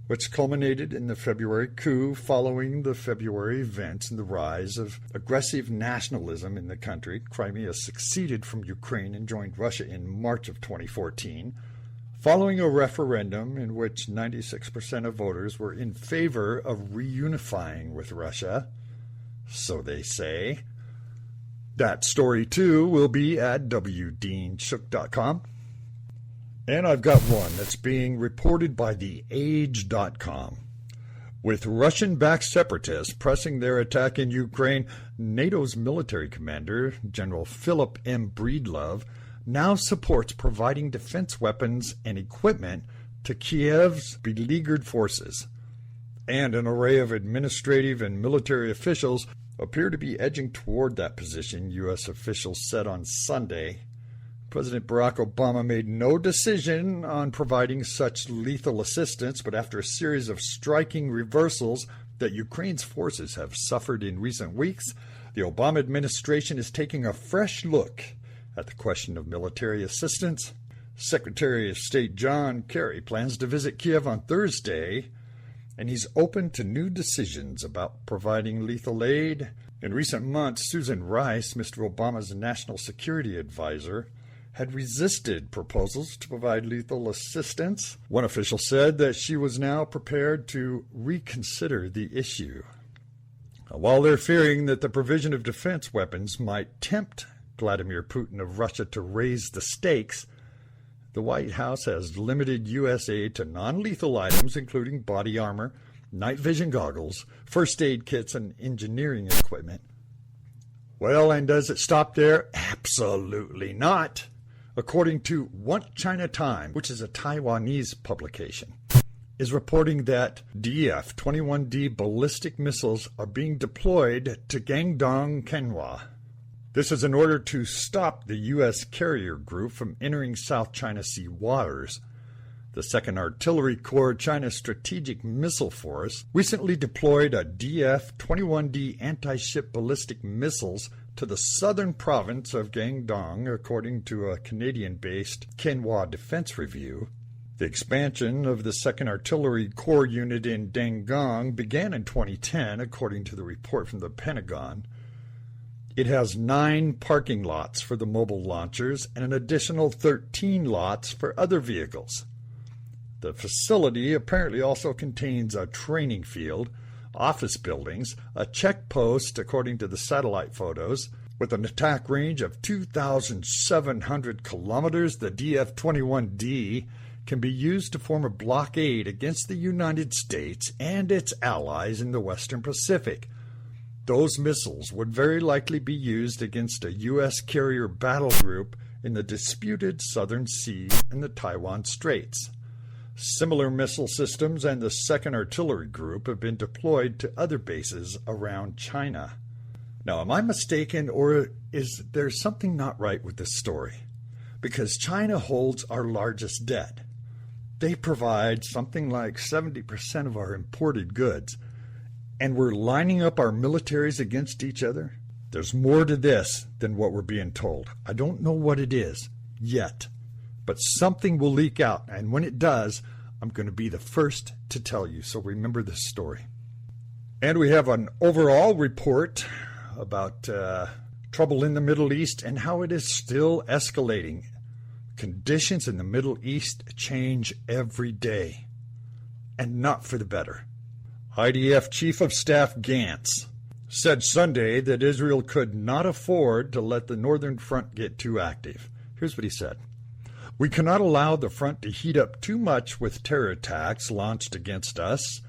which culminated in the February coup following the February events and the rise of aggressive nationalism in the country. Crimea seceded from Ukraine and joined Russia in March of 2014, following a referendum in which 96% of voters were in favor of reunifying with Russia. So they say. That story, too, will be at wdeanshook.com. And I've got one that's being reported by theage.com. With Russian-backed separatists pressing their attack in Ukraine, NATO's military commander, General Philip M. Breedlove, now supports providing defense weapons and equipment to Kiev's beleaguered forces. And an array of administrative and military officials appear to be edging toward that position, U.S. officials said on Sunday. President Barack Obama made no decision on providing such lethal assistance, but after a series of striking reversals that Ukraine's forces have suffered in recent weeks, the Obama administration is taking a fresh look at the question of military assistance. Secretary of State John Kerry plans to visit Kiev on Thursday, and he's open to new decisions about providing lethal aid. In recent months, Susan Rice, Mr. Obama's national security advisor, had resisted proposals to provide lethal assistance. One official said that she was now prepared to reconsider the issue. While they're fearing that the provision of defense weapons might tempt Vladimir Putin of Russia to raise the stakes, the White House has limited U.S. aid to non-lethal items, including body armor, night vision goggles, first aid kits, and engineering equipment. Well, and does it stop there? Absolutely not. According to One China Time, which is a Taiwanese publication, is reporting that DF-21D ballistic missiles are being deployed to Guangdong, Kenhua. This is in order to stop the U.S. carrier group from entering South China Sea waters. The 2nd Artillery Corps, China's Strategic Missile Force, recently deployed a DF-21D anti-ship ballistic missiles to the southern province of Guangdong, according to a Canadian-based Kenhua Defense Review. The expansion of the 2nd Artillery Corps unit in Dangong began in 2010, according to the report from the Pentagon. It has 9 parking lots for the mobile launchers and an additional 13 lots for other vehicles. The facility apparently also contains a training field, office buildings, a check post, according to the satellite photos. With an attack range of 2,700 kilometers, the DF-21D can be used to form a blockade against the United States and its allies in the Western Pacific. Those missiles would very likely be used against a U.S. carrier battle group in the disputed Southern Sea and the Taiwan Straits. Similar missile systems and the 2nd Artillery Group have been deployed to other bases around China. Now, am I mistaken, or is there something not right with this story? Because China holds our largest debt. They provide something like 70% of our imported goods. and we're lining up our militaries against each other? There's more to this than what we're being told. I don't know what it is yet, but something will leak out, and when it does, I'm going to be the first to tell you, so remember this story. And we have an overall report about trouble in the Middle East and how it is still escalating. Conditions in the Middle East change every day, and not for the better. IDF Chief of Staff Gantz said Sunday that Israel could not afford to let the Northern Front get too active. Here's what he said. We cannot allow the front to heat up too much with terror attacks launched against us.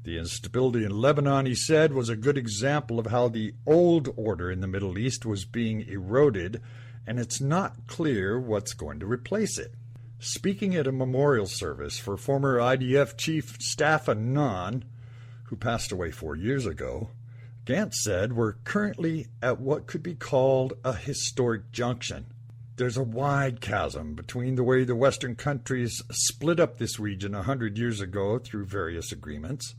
The instability in Lebanon, he said, was a good example of how the old order in the Middle East was being eroded, and it's not clear what's going to replace it. Speaking at a memorial service for former IDF Chief Staff Annan, who passed away 4 years ago, Gantz said we're currently at what could be called a historic junction. There's a wide chasm between the way the Western countries split up this region 100 years ago through various agreements,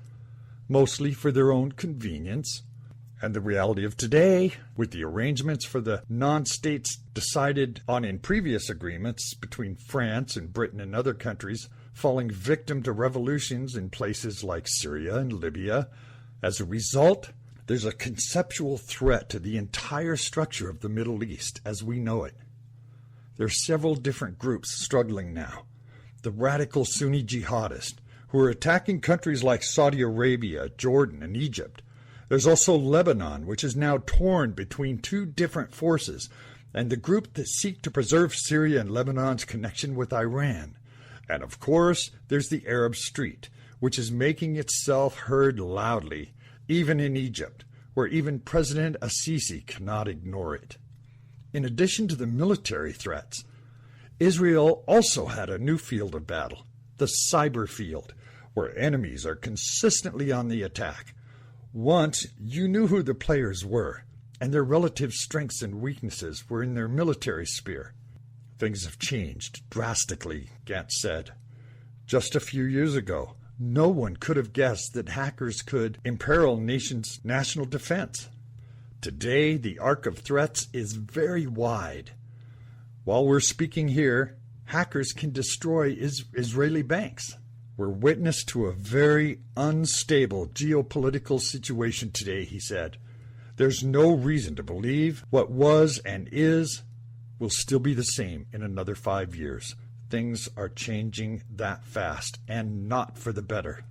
mostly for their own convenience, and the reality of today, with the arrangements for the non-states decided on in previous agreements between France and Britain and other countries, falling victim to revolutions in places like Syria and Libya. As a result, there's a conceptual threat to the entire structure of the Middle East as we know it. There are several different groups struggling now. The radical Sunni jihadists, who are attacking countries like Saudi Arabia, Jordan, and Egypt. There's also Lebanon, which is now torn between two different forces, and the group that seek to preserve Syria and Lebanon's connection with Iran. And of course, there's the Arab Street, which is making itself heard loudly, even in Egypt, where even President Assisi cannot ignore it. In addition to the military threats, Israel also had a new field of battle, the cyber field, where enemies are consistently on the attack. Once, you knew who the players were, and their relative strengths and weaknesses were in their military sphere. Things have changed drastically, Gantz said. Just a few years ago, no one could have guessed that hackers could imperil nations' national defense. Today, the arc of threats is very wide. While we're speaking here, hackers can destroy Israeli banks. We're witness to a very unstable geopolitical situation today, he said. There's no reason to believe what was and is will still be the same in another 5 years. Things are changing that fast, and not for the better.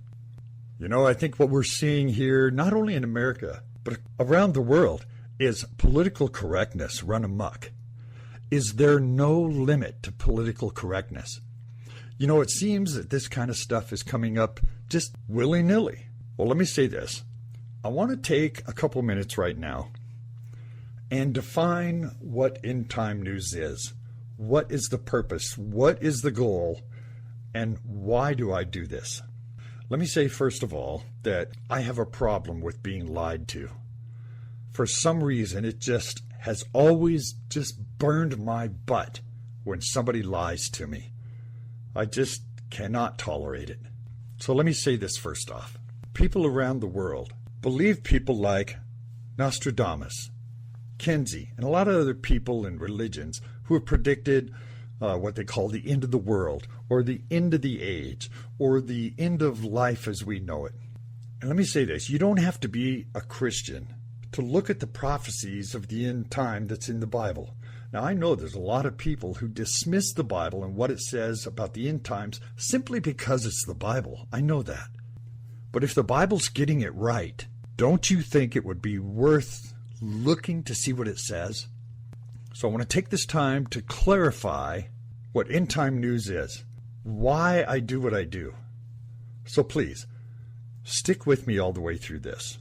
You know, I think what we're seeing here, not only in America, but around the world, is political correctness run amok. Is there no limit to political correctness? You know, it seems that this kind of stuff is coming up just willy-nilly. Well, let me say this. I want to take a couple minutes right now and define what end-time news is. What is the purpose? What is the goal? And why do I do this? Let me say, first of all, that I have a problem with being lied to. For some reason, it just has always just burned my butt when somebody lies to me. I just cannot tolerate it. So let me say this first off. People around the world believe people like Nostradamus, Kinsey, and a lot of other people in religions who have predicted what they call the end of the world, or the end of the age, or the end of life as we know it. And let me say this, you don't have to be a Christian to look at the prophecies of the end time that's in the Bible. Now, I know there's a lot of people who dismiss the Bible and what it says about the end times simply because it's the Bible. I know that. But if the Bible's getting it right, don't you think it would be worth looking to see what it says? So I want to take this time to clarify what end time news is, why I do what I do. So please, stick with me all the way through this.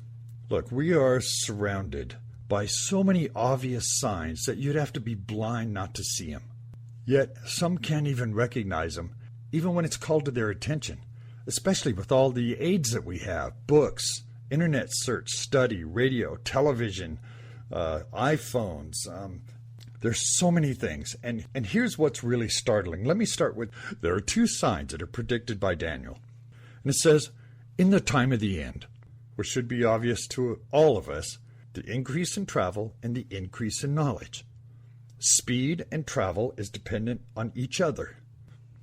Look, we are surrounded by so many obvious signs that you'd have to be blind not to see them. Yet some can't even recognize them, even when it's called to their attention, especially with all the aids that we have, books, internet search, study, radio, television, iPhones. There's so many things. And here's what's really startling. Let me start with, there are two signs that are predicted by Daniel. And it says, in the time of the end. which should be obvious to all of us, the increase in travel and the increase in knowledge. Speed and travel is dependent on each other.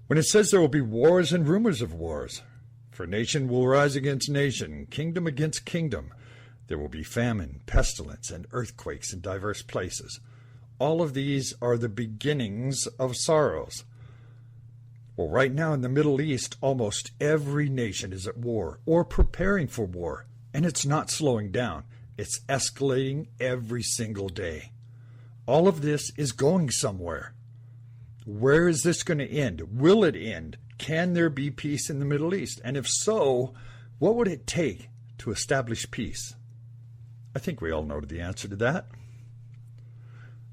When it says there will be wars and rumors of wars, for nation will rise against nation, kingdom against kingdom, there will be famine, pestilence, and earthquakes in diverse places. All of these are the beginnings of sorrows. Well, right now in the Middle East, almost every nation is at war or preparing for war, and it's not slowing down. It's escalating every single day. All of this is going somewhere. Where is this going to end? Will it end? Can there be peace in the Middle East? And if so, what would it take to establish peace? I think we all know the answer to that.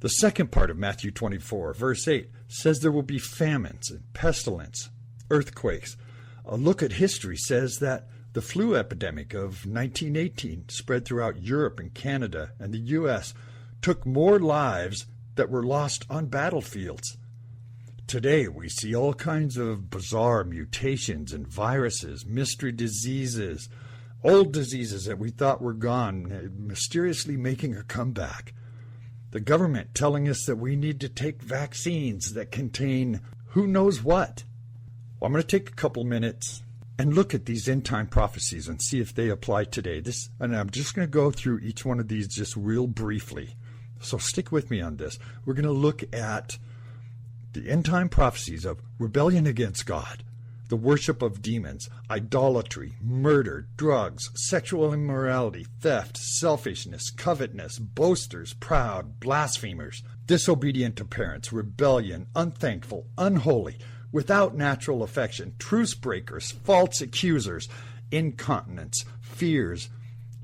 The second part of Matthew 24, verse 8, says there will be famines and pestilence, earthquakes. A look at history says that the flu epidemic of 1918 spread throughout Europe and Canada and the U.S., took more lives that were lost on battlefields. Today, we see all kinds of bizarre mutations and viruses, mystery diseases, old diseases that we thought were gone, mysteriously making a comeback. The government telling us that we need to take vaccines that contain who knows what. Well, I'm going to take a couple minutes and look at these end-time prophecies and see if they apply today. And I'm just going to go through each one of these just real briefly. So stick with me on this. We're going to look at the end-time prophecies of rebellion against God, the worship of demons, idolatry, murder, drugs, sexual immorality, theft, selfishness, covetousness, boasters, proud, blasphemers, disobedient to parents, rebellion, unthankful, unholy, without natural affection, truce breakers, false accusers, incontinence, fears,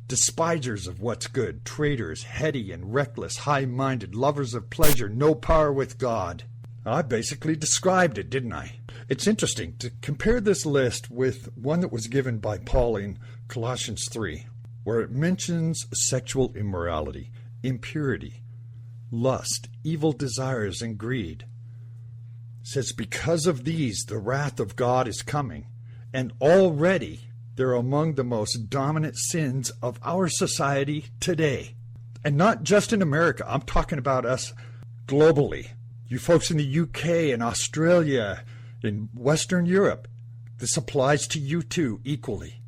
despisers of what's good, traitors, heady and reckless, high-minded, lovers of pleasure, no power with God. I basically described it, didn't I? It's interesting to compare this list with one that was given by Paul in Colossians 3, where it mentions sexual immorality, impurity, lust, evil desires, and greed. It says, because of these, the wrath of God is coming, and already they're among the most dominant sins of our society today. And not just in America. I'm talking about us globally. You folks in the UK and Australia, in Western Europe, this applies to you too equally.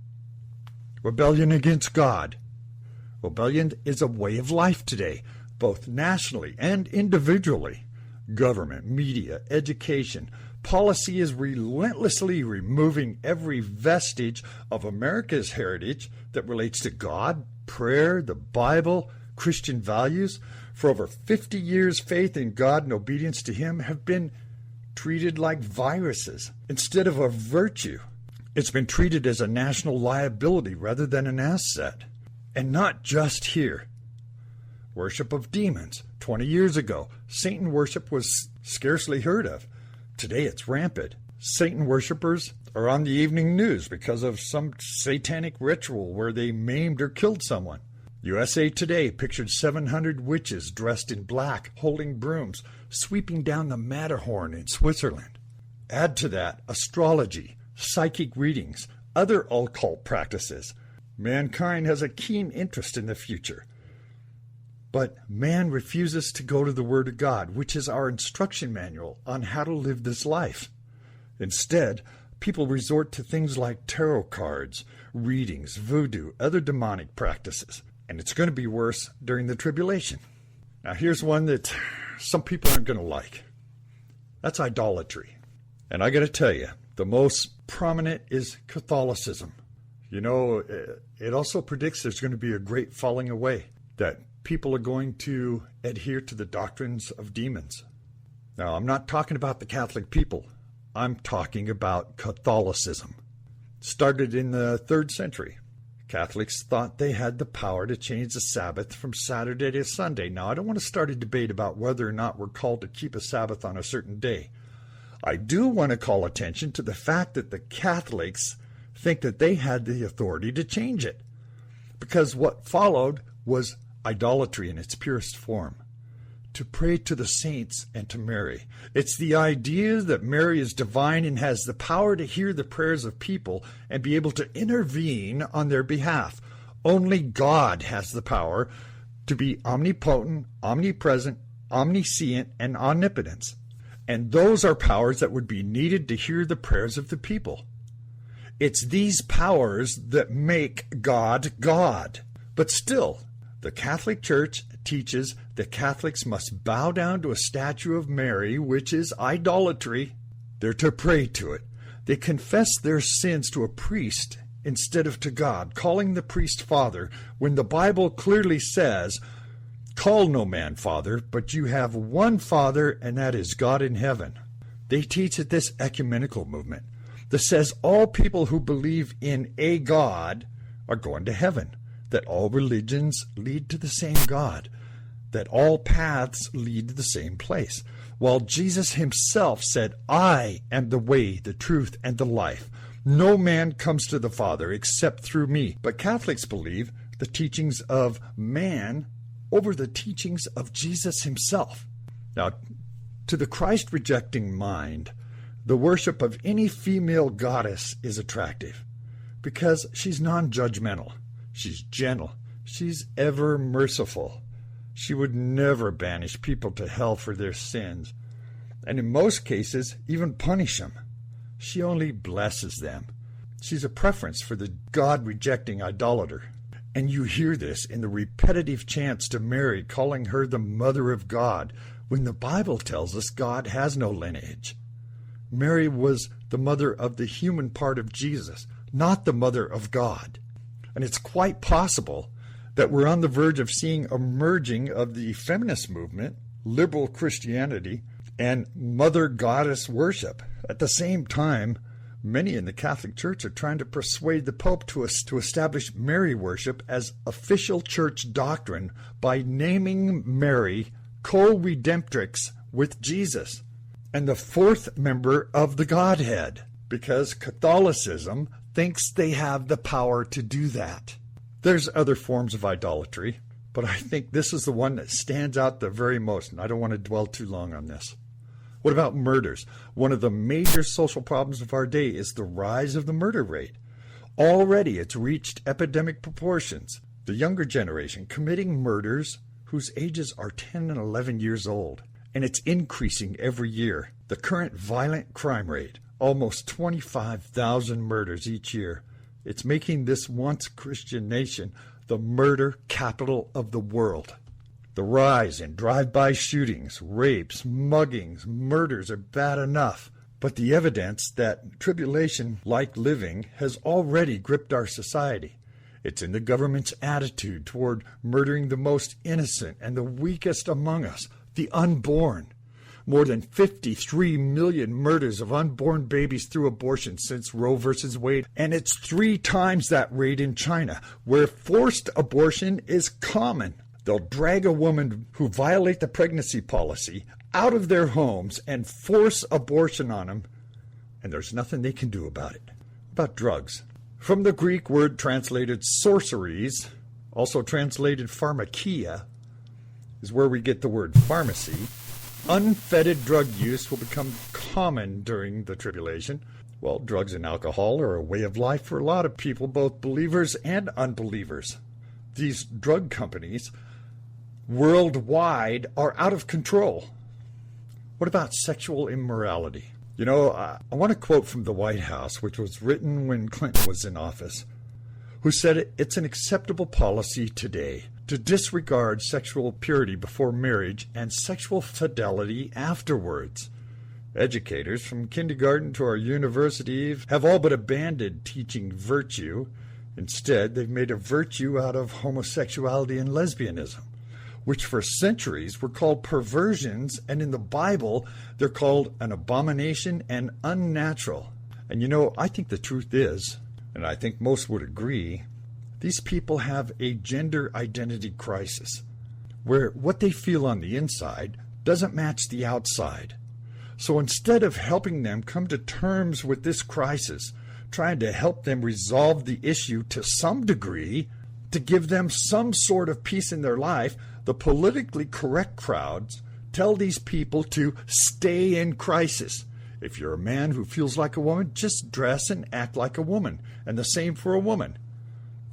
Rebellion against God. Rebellion is a way of life today, both nationally and individually. Government, media, education, policy is relentlessly removing every vestige of America's heritage that relates to God, prayer, the Bible, Christian values. For over 50 years, faith in God and obedience to Him have been treated like viruses instead of a virtue. It's been treated as a national liability rather than an asset. And not just here. Worship of demons. 20 years ago, Satan worship was scarcely heard of. Today it's rampant. Satan worshipers are on the evening news because of some satanic ritual where they maimed or killed someone. USA Today pictured 700 witches dressed in black, holding brooms, sweeping down the Matterhorn in Switzerland. Add to that astrology, psychic readings, other occult practices. Mankind has a keen interest in the future. But man refuses to go to the Word of God, which is our instruction manual on how to live this life. Instead, people resort to things like tarot cards, readings, voodoo, other demonic practices. And it's going to be worse during the tribulation. Now here's one that some people aren't going to like. That's idolatry. And I got to tell you, the most prominent is Catholicism. You know, it also predicts there's going to be a great falling away, that people are going to adhere to the doctrines of demons. Now, I'm not talking about the Catholic people. I'm talking about Catholicism. Started in the 3rd century. Catholics thought they had the power to change the Sabbath from Saturday to Sunday. Now, I don't want to start a debate about whether or not we're called to keep a Sabbath on a certain day. I do want to call attention to the fact that the Catholics think that they had the authority to change it, because what followed was idolatry in its purest form. To pray to the saints and to Mary. It's the idea that Mary is divine and has the power to hear the prayers of people and be able to intervene on their behalf. Only God has the power to be omnipotent, omnipresent, omniscient, and omnipotence. And those are powers that would be needed to hear the prayers of the people. It's these powers that make God God. But still, the Catholic Church teaches that Catholics must bow down to a statue of Mary, which is idolatry. They're to pray to it. They confess their sins to a priest instead of to God, calling the priest Father, when the Bible clearly says, "Call no man Father, but you have one Father, and that is God in heaven." They teach that this ecumenical movement that says all people who believe in a God are going to heaven, that all religions lead to the same God, that all paths lead to the same place, while Jesus himself said, "I am the way, the truth, and the life. No man comes to the Father except through me." But Catholics believe the teachings of man over the teachings of Jesus himself. Now, to the Christ-rejecting mind, the worship of any female goddess is attractive because she's non-judgmental. She's gentle. She's ever merciful. She would never banish people to hell for their sins, and in most cases, even punish them. She only blesses them. She's a preference for the God-rejecting idolater. And you hear this in the repetitive chants to Mary, calling her the Mother of God, when the Bible tells us God has no lineage. Mary was the mother of the human part of Jesus, not the mother of God. And it's quite possible that we're on the verge of seeing a merging of the feminist movement, liberal Christianity, and mother goddess worship. At the same time, many in the Catholic Church are trying to persuade the Pope to establish Mary worship as official church doctrine by naming Mary co-redemptrix with Jesus and the fourth member of the Godhead, because Catholicism thinks they have the power to do that. There's other forms of idolatry, but I think this is the one that stands out the very most, and I don't want to dwell too long on this. What about murders? One of the major social problems of our day is the rise of the murder rate. Already it's reached epidemic proportions. The younger generation committing murders whose ages are 10 and 11 years old, and it's increasing every year. The current violent crime rate, almost 25,000 murders each year. It's making this once Christian nation the murder capital of the world. The rise in drive-by shootings, rapes, muggings, murders are bad enough, but the evidence that tribulation-like living has already gripped our society. It's in the government's attitude toward murdering the most innocent and the weakest among us, the unborn. More than 53 million murders of unborn babies through abortion since Roe versus Wade, and it's 3 times that rate in China, where forced abortion is common. They'll drag a woman who violate the pregnancy policy out of their homes and force abortion on them, and there's nothing they can do about it. About drugs. From the Greek word translated sorceries, also translated pharmakia, is where we get the word pharmacy. Unfettered drug use will become common during the tribulation. Well, drugs and alcohol are a way of life for a lot of people, both believers and unbelievers. These drug companies worldwide are out of control. What about sexual immorality? You know, I want to quote from the White House, which was written when Clinton was in office, who said it's an acceptable policy today to disregard sexual purity before marriage and sexual fidelity afterwards. Educators from kindergarten to our university have all but abandoned teaching virtue. Instead, they've made a virtue out of homosexuality and lesbianism, which for centuries were called perversions, and in the Bible, they're called an abomination and unnatural. And you know, I think the truth is, and I think most would agree, these people have a gender identity crisis, where what they feel on the inside doesn't match the outside. So instead of helping them come to terms with this crisis, trying to help them resolve the issue to some degree, to give them some sort of peace in their life, the politically correct crowds tell these people to stay in crisis. If you're a man who feels like a woman, just dress and act like a woman, and the same for a woman.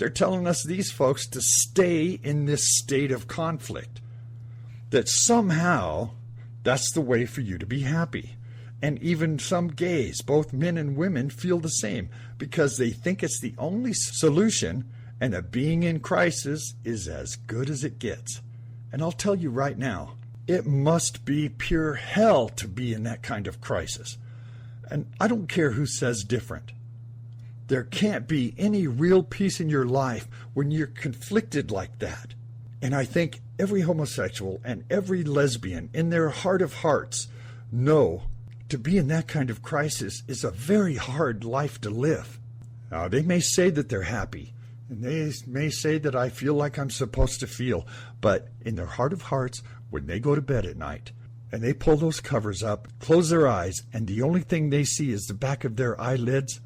They're telling us, these folks, to stay in this state of conflict. That somehow that's the way for you to be happy. And even some gays, both men and women, feel the same because they think it's the only solution, and that being in crisis is as good as it gets. And I'll tell you right now, it must be pure hell to be in that kind of crisis. And I don't care who says different. There can't be any real peace in your life when you're conflicted like that. And I think every homosexual and every lesbian in their heart of hearts know to be in that kind of crisis is a very hard life to live. Now, they may say that they're happy, and they may say that I feel like I'm supposed to feel, but in their heart of hearts, when they go to bed at night, and they pull those covers up, close their eyes, and the only thing they see is the back of their eyelids,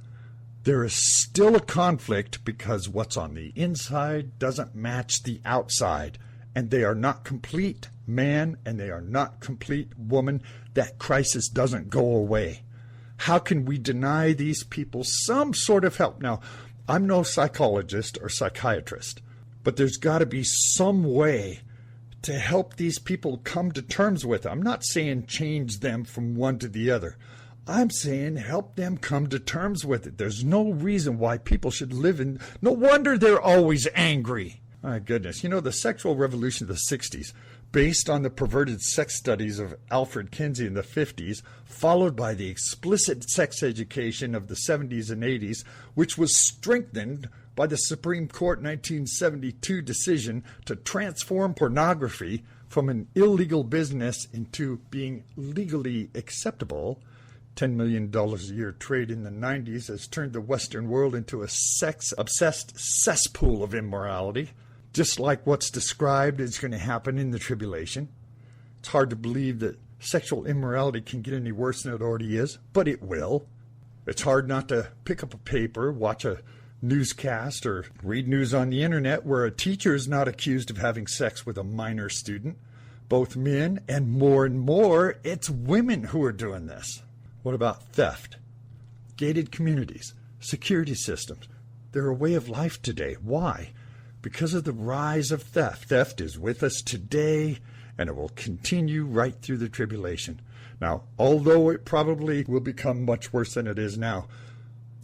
there is still a conflict because what's on the inside doesn't match the outside, and they are not complete man and they are not complete woman. That crisis doesn't go away. How can we deny these people some sort of help? Now, I'm no psychologist or psychiatrist, but there's got to be some way to help these people come to terms with it. I'm not saying change them from one to the other. I'm saying help them come to terms with it. There's no reason why people should live in... No wonder they're always angry. My goodness. You know, the sexual revolution of the 60s, based on the perverted sex studies of Alfred Kinsey in the 50s, followed by the explicit sex education of the 70s and 80s, which was strengthened by the Supreme Court 1972 decision to transform pornography from an illegal business into being legally acceptable. $10 million a year trade in the 90s has turned the Western world into a sex-obsessed cesspool of immorality, just like what's described is going to happen in the tribulation. It's hard to believe that sexual immorality can get any worse than it already is, but it will. It's hard not to pick up a paper, watch a newscast, or read news on the internet where a teacher is not accused of having sex with a minor student. Both men and more, it's women who are doing this. What about theft? Gated communities, security systems. They're a way of life today. Why? Because of the rise of theft. Theft is with us today, and it will continue right through the tribulation. Now, although it probably will become much worse than it is now,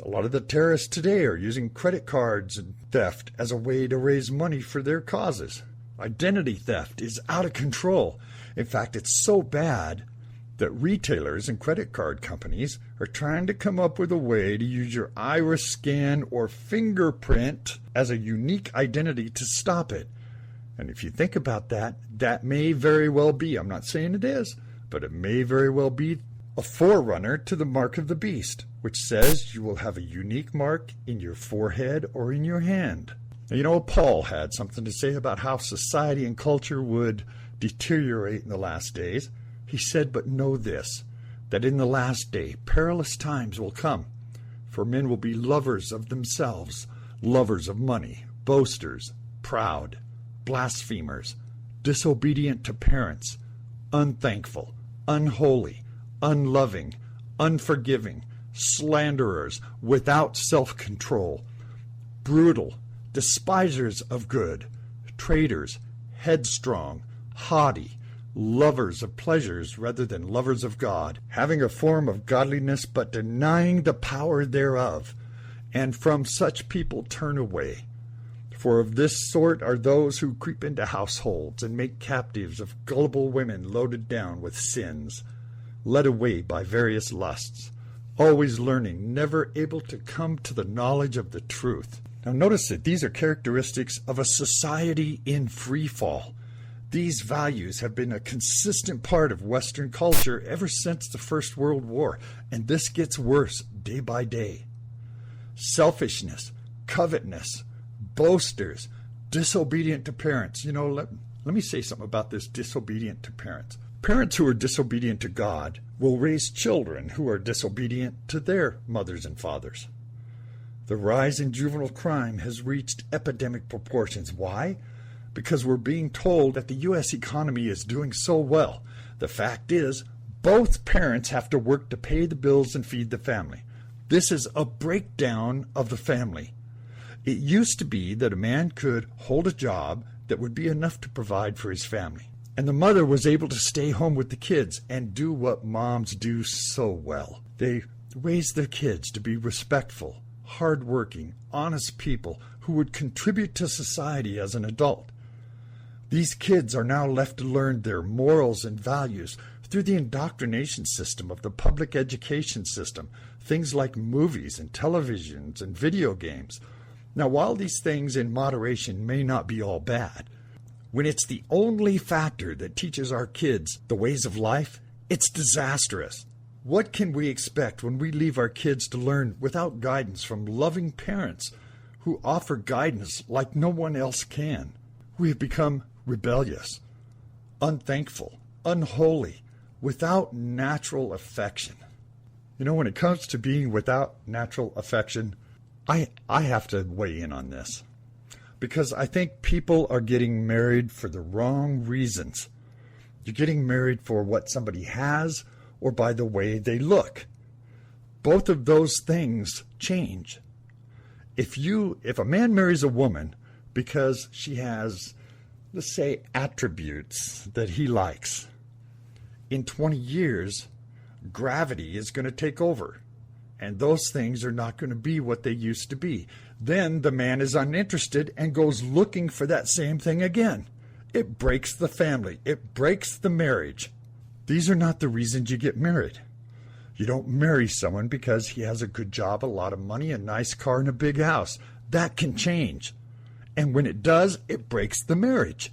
a lot of the terrorists today are using credit cards and theft as a way to raise money for their causes. Identity theft is out of control. In fact, it's so bad that retailers and credit card companies are trying to come up with a way to use your iris scan or fingerprint as a unique identity to stop it. And if you think about that, that may very well be, I'm not saying it is, but it may very well be a forerunner to the mark of the beast, which says you will have a unique mark in your forehead or in your hand. Now, you know, Paul had something to say about how society and culture would deteriorate in the last days. He said, but know this, that in the last day perilous times will come, for men will be lovers of themselves, lovers of money, boasters, proud, blasphemers, disobedient to parents, unthankful, unholy, unloving, unforgiving, slanderers, without self-control, brutal, despisers of good, traitors, headstrong, haughty, lovers of pleasures rather than lovers of God, having a form of godliness but denying the power thereof. And from such people turn away. For of this sort are those who creep into households and make captives of gullible women loaded down with sins, led away by various lusts, always learning, never able to come to the knowledge of the truth. Now notice that these are characteristics of a society in free fall. These values have been a consistent part of Western culture ever since the First World War, and this gets worse day by day. Selfishness, covetousness, boasters, disobedient to parents. You know, let me say something about this disobedient to parents. Parents who are disobedient to God will raise children who are disobedient to their mothers and fathers. The rise in juvenile crime has reached epidemic proportions. Why? Because we're being told that the U.S. economy is doing so well. The fact is, both parents have to work to pay the bills and feed the family. This is a breakdown of the family. It used to be that a man could hold a job that would be enough to provide for his family, and the mother was able to stay home with the kids and do what moms do so well. They raised their kids to be respectful, hardworking, honest people who would contribute to society as an adult. These kids are now left to learn their morals and values through the indoctrination system of the public education system, things like movies and televisions and video games. Now, while these things in moderation may not be all bad, when it's the only factor that teaches our kids the ways of life, it's disastrous. What can we expect when we leave our kids to learn without guidance from loving parents who offer guidance like no one else can? We have become rebellious, unthankful, unholy, without natural affection. You know, when it comes to being without natural affection, I have to weigh in on this, because I think people are getting married for the wrong reasons. You're getting married for what somebody has or by the way they look. Both of those things change. If a man marries a woman because she has, let's say, attributes that he likes, in 20 years, gravity is going to take over, and those things are not going to be what they used to be. Then the man is uninterested and goes looking for that same thing again. It breaks the family. It breaks the marriage. These are not the reasons you get married. You don't marry someone because he has a good job, a lot of money, a nice car, and a big house. That can change. And when it does, it breaks the marriage,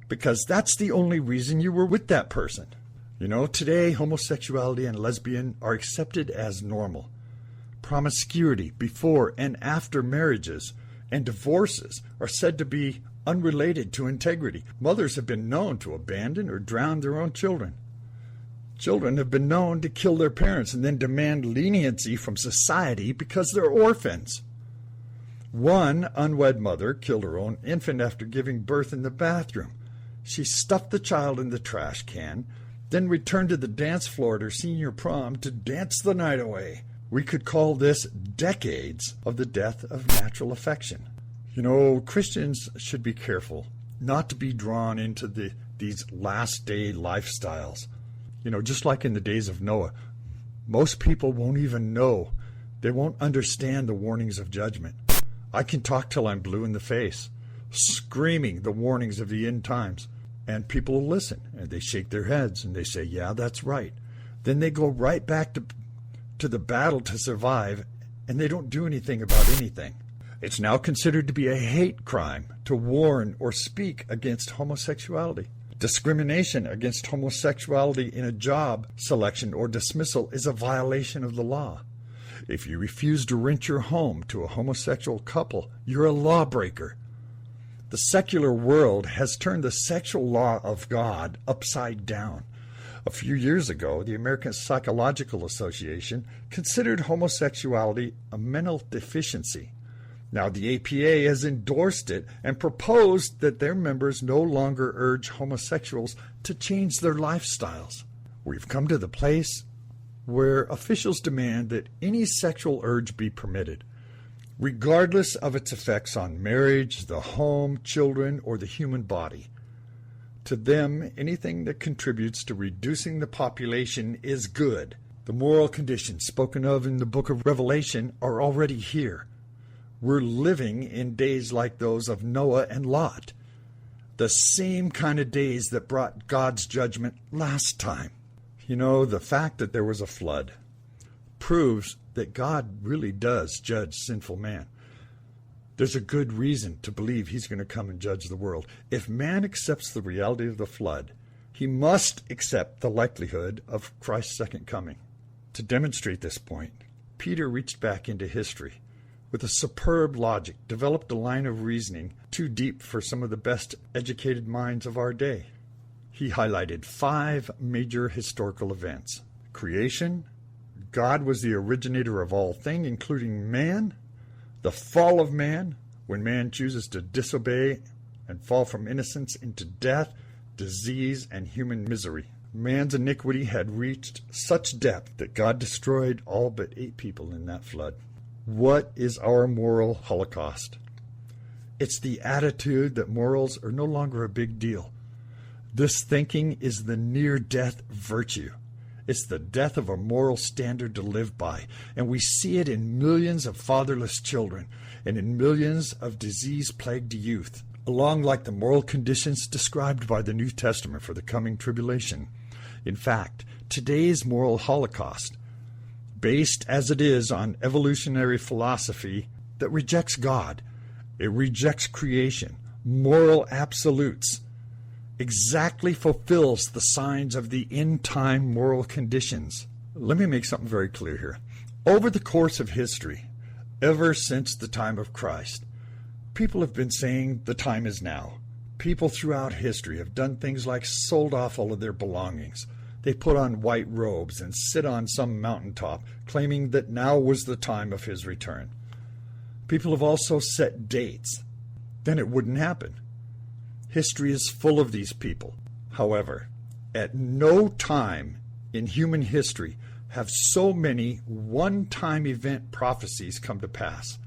because that's the only reason you were with that person. You know, today, homosexuality and lesbian are accepted as normal. Promiscuity before and after marriages and divorces are said to be unrelated to integrity. Mothers have been known to abandon or drown their own children. Children have been known to kill their parents and then demand leniency from society because they're orphans. One unwed mother killed her own infant after giving birth in the bathroom. She stuffed the child in the trash can, then returned to the dance floor at her senior prom to dance the night away. We could call this decades of the death of natural affection. You know, Christians should be careful not to be drawn into these last day lifestyles. You know, just like in the days of Noah, most people won't even know. They won't understand the warnings of judgment. I can talk till I'm blue in the face, screaming the warnings of the end times. And people will listen, and they shake their heads, and they say, yeah, that's right. Then they go right back to the battle to survive, and they don't do anything about anything. It's now considered to be a hate crime to warn or speak against homosexuality. Discrimination against homosexuality in a job selection or dismissal is a violation of the law. If you refuse to rent your home to a homosexual couple, you're a lawbreaker. The secular world has turned the sexual law of God upside down. A few years ago, the American Psychological Association considered homosexuality a mental deficiency. Now the APA has endorsed it and proposed that their members no longer urge homosexuals to change their lifestyles. We've come to the place where officials demand that any sexual urge be permitted, regardless of its effects on marriage, the home, children, or the human body. To them, anything that contributes to reducing the population is good. The moral conditions spoken of in the book of Revelation are already here. We're living in days like those of Noah and Lot, the same kind of days that brought God's judgment last time. You know, the fact that there was a flood proves that God really does judge sinful man. There's a good reason to believe he's going to come and judge the world. If man accepts the reality of the flood, he must accept the likelihood of Christ's second coming. To demonstrate this point, Peter reached back into history. With a superb logic, developed a line of reasoning too deep for some of the best educated minds of our day. He highlighted 5 major historical events. Creation, God was the originator of all things, including man. The fall of man, when man chooses to disobey and fall from innocence into death, disease, and human misery. Man's iniquity had reached such depth that God destroyed all but 8 people in that flood. What is our moral holocaust? It's the attitude that morals are no longer a big deal. This thinking is the near-death virtue. It's the death of a moral standard to live by, and we see it in millions of fatherless children and in millions of disease-plagued youth, along like the moral conditions described by the New Testament for the coming tribulation. In fact, today's moral holocaust, based as it is on evolutionary philosophy that rejects God, it rejects creation, moral absolutes, exactly fulfills the signs of the end-time moral conditions. Let me make something very clear here. Over the course of history, ever since the time of Christ, people have been saying the time is now. People throughout history have done things like sold off all of their belongings. They put on white robes and sit on some mountaintop, claiming that now was the time of his return. People have also set dates. Then it wouldn't happen. History is full of these people. However, at no time in human history have so many one-time event prophecies come to pass.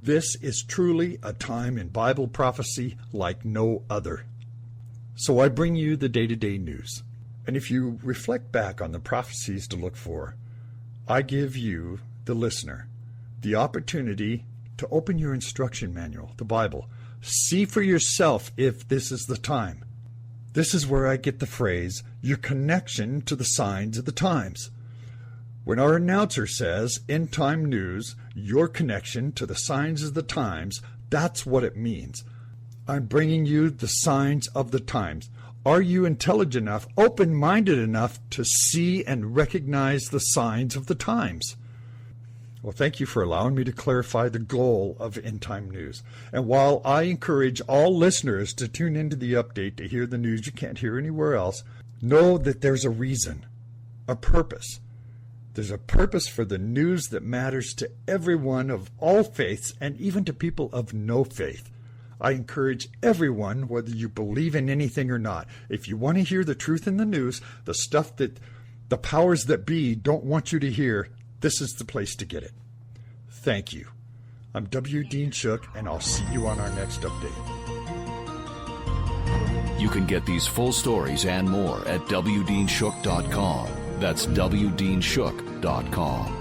This is truly a time in Bible prophecy like no other. So I bring you the day-to-day news. And if you reflect back on the prophecies to look for, I give you, the listener, the opportunity to open your instruction manual, the Bible. See for yourself if this is the time. This is where I get the phrase, your connection to the signs of the times. When our announcer says, end time news, your connection to the signs of the times, that's what it means. I'm bringing you the signs of the times. Are you intelligent enough, open-minded enough to see and recognize the signs of the times? Well, thank you for allowing me to clarify the goal of End Time News. And while I encourage all listeners to tune into the update to hear the news you can't hear anywhere else, know that there's a reason, a purpose. There's a purpose for the news that matters to everyone of all faiths and even to people of no faith. I encourage everyone, whether you believe in anything or not, if you want to hear the truth in the news, the stuff that the powers that be don't want you to hear, this is the place to get it. Thank you. I'm W. Dean Shook, and I'll see you on our next update. You can get these full stories and more at WDeanShook.com. That's WDeanShook.com.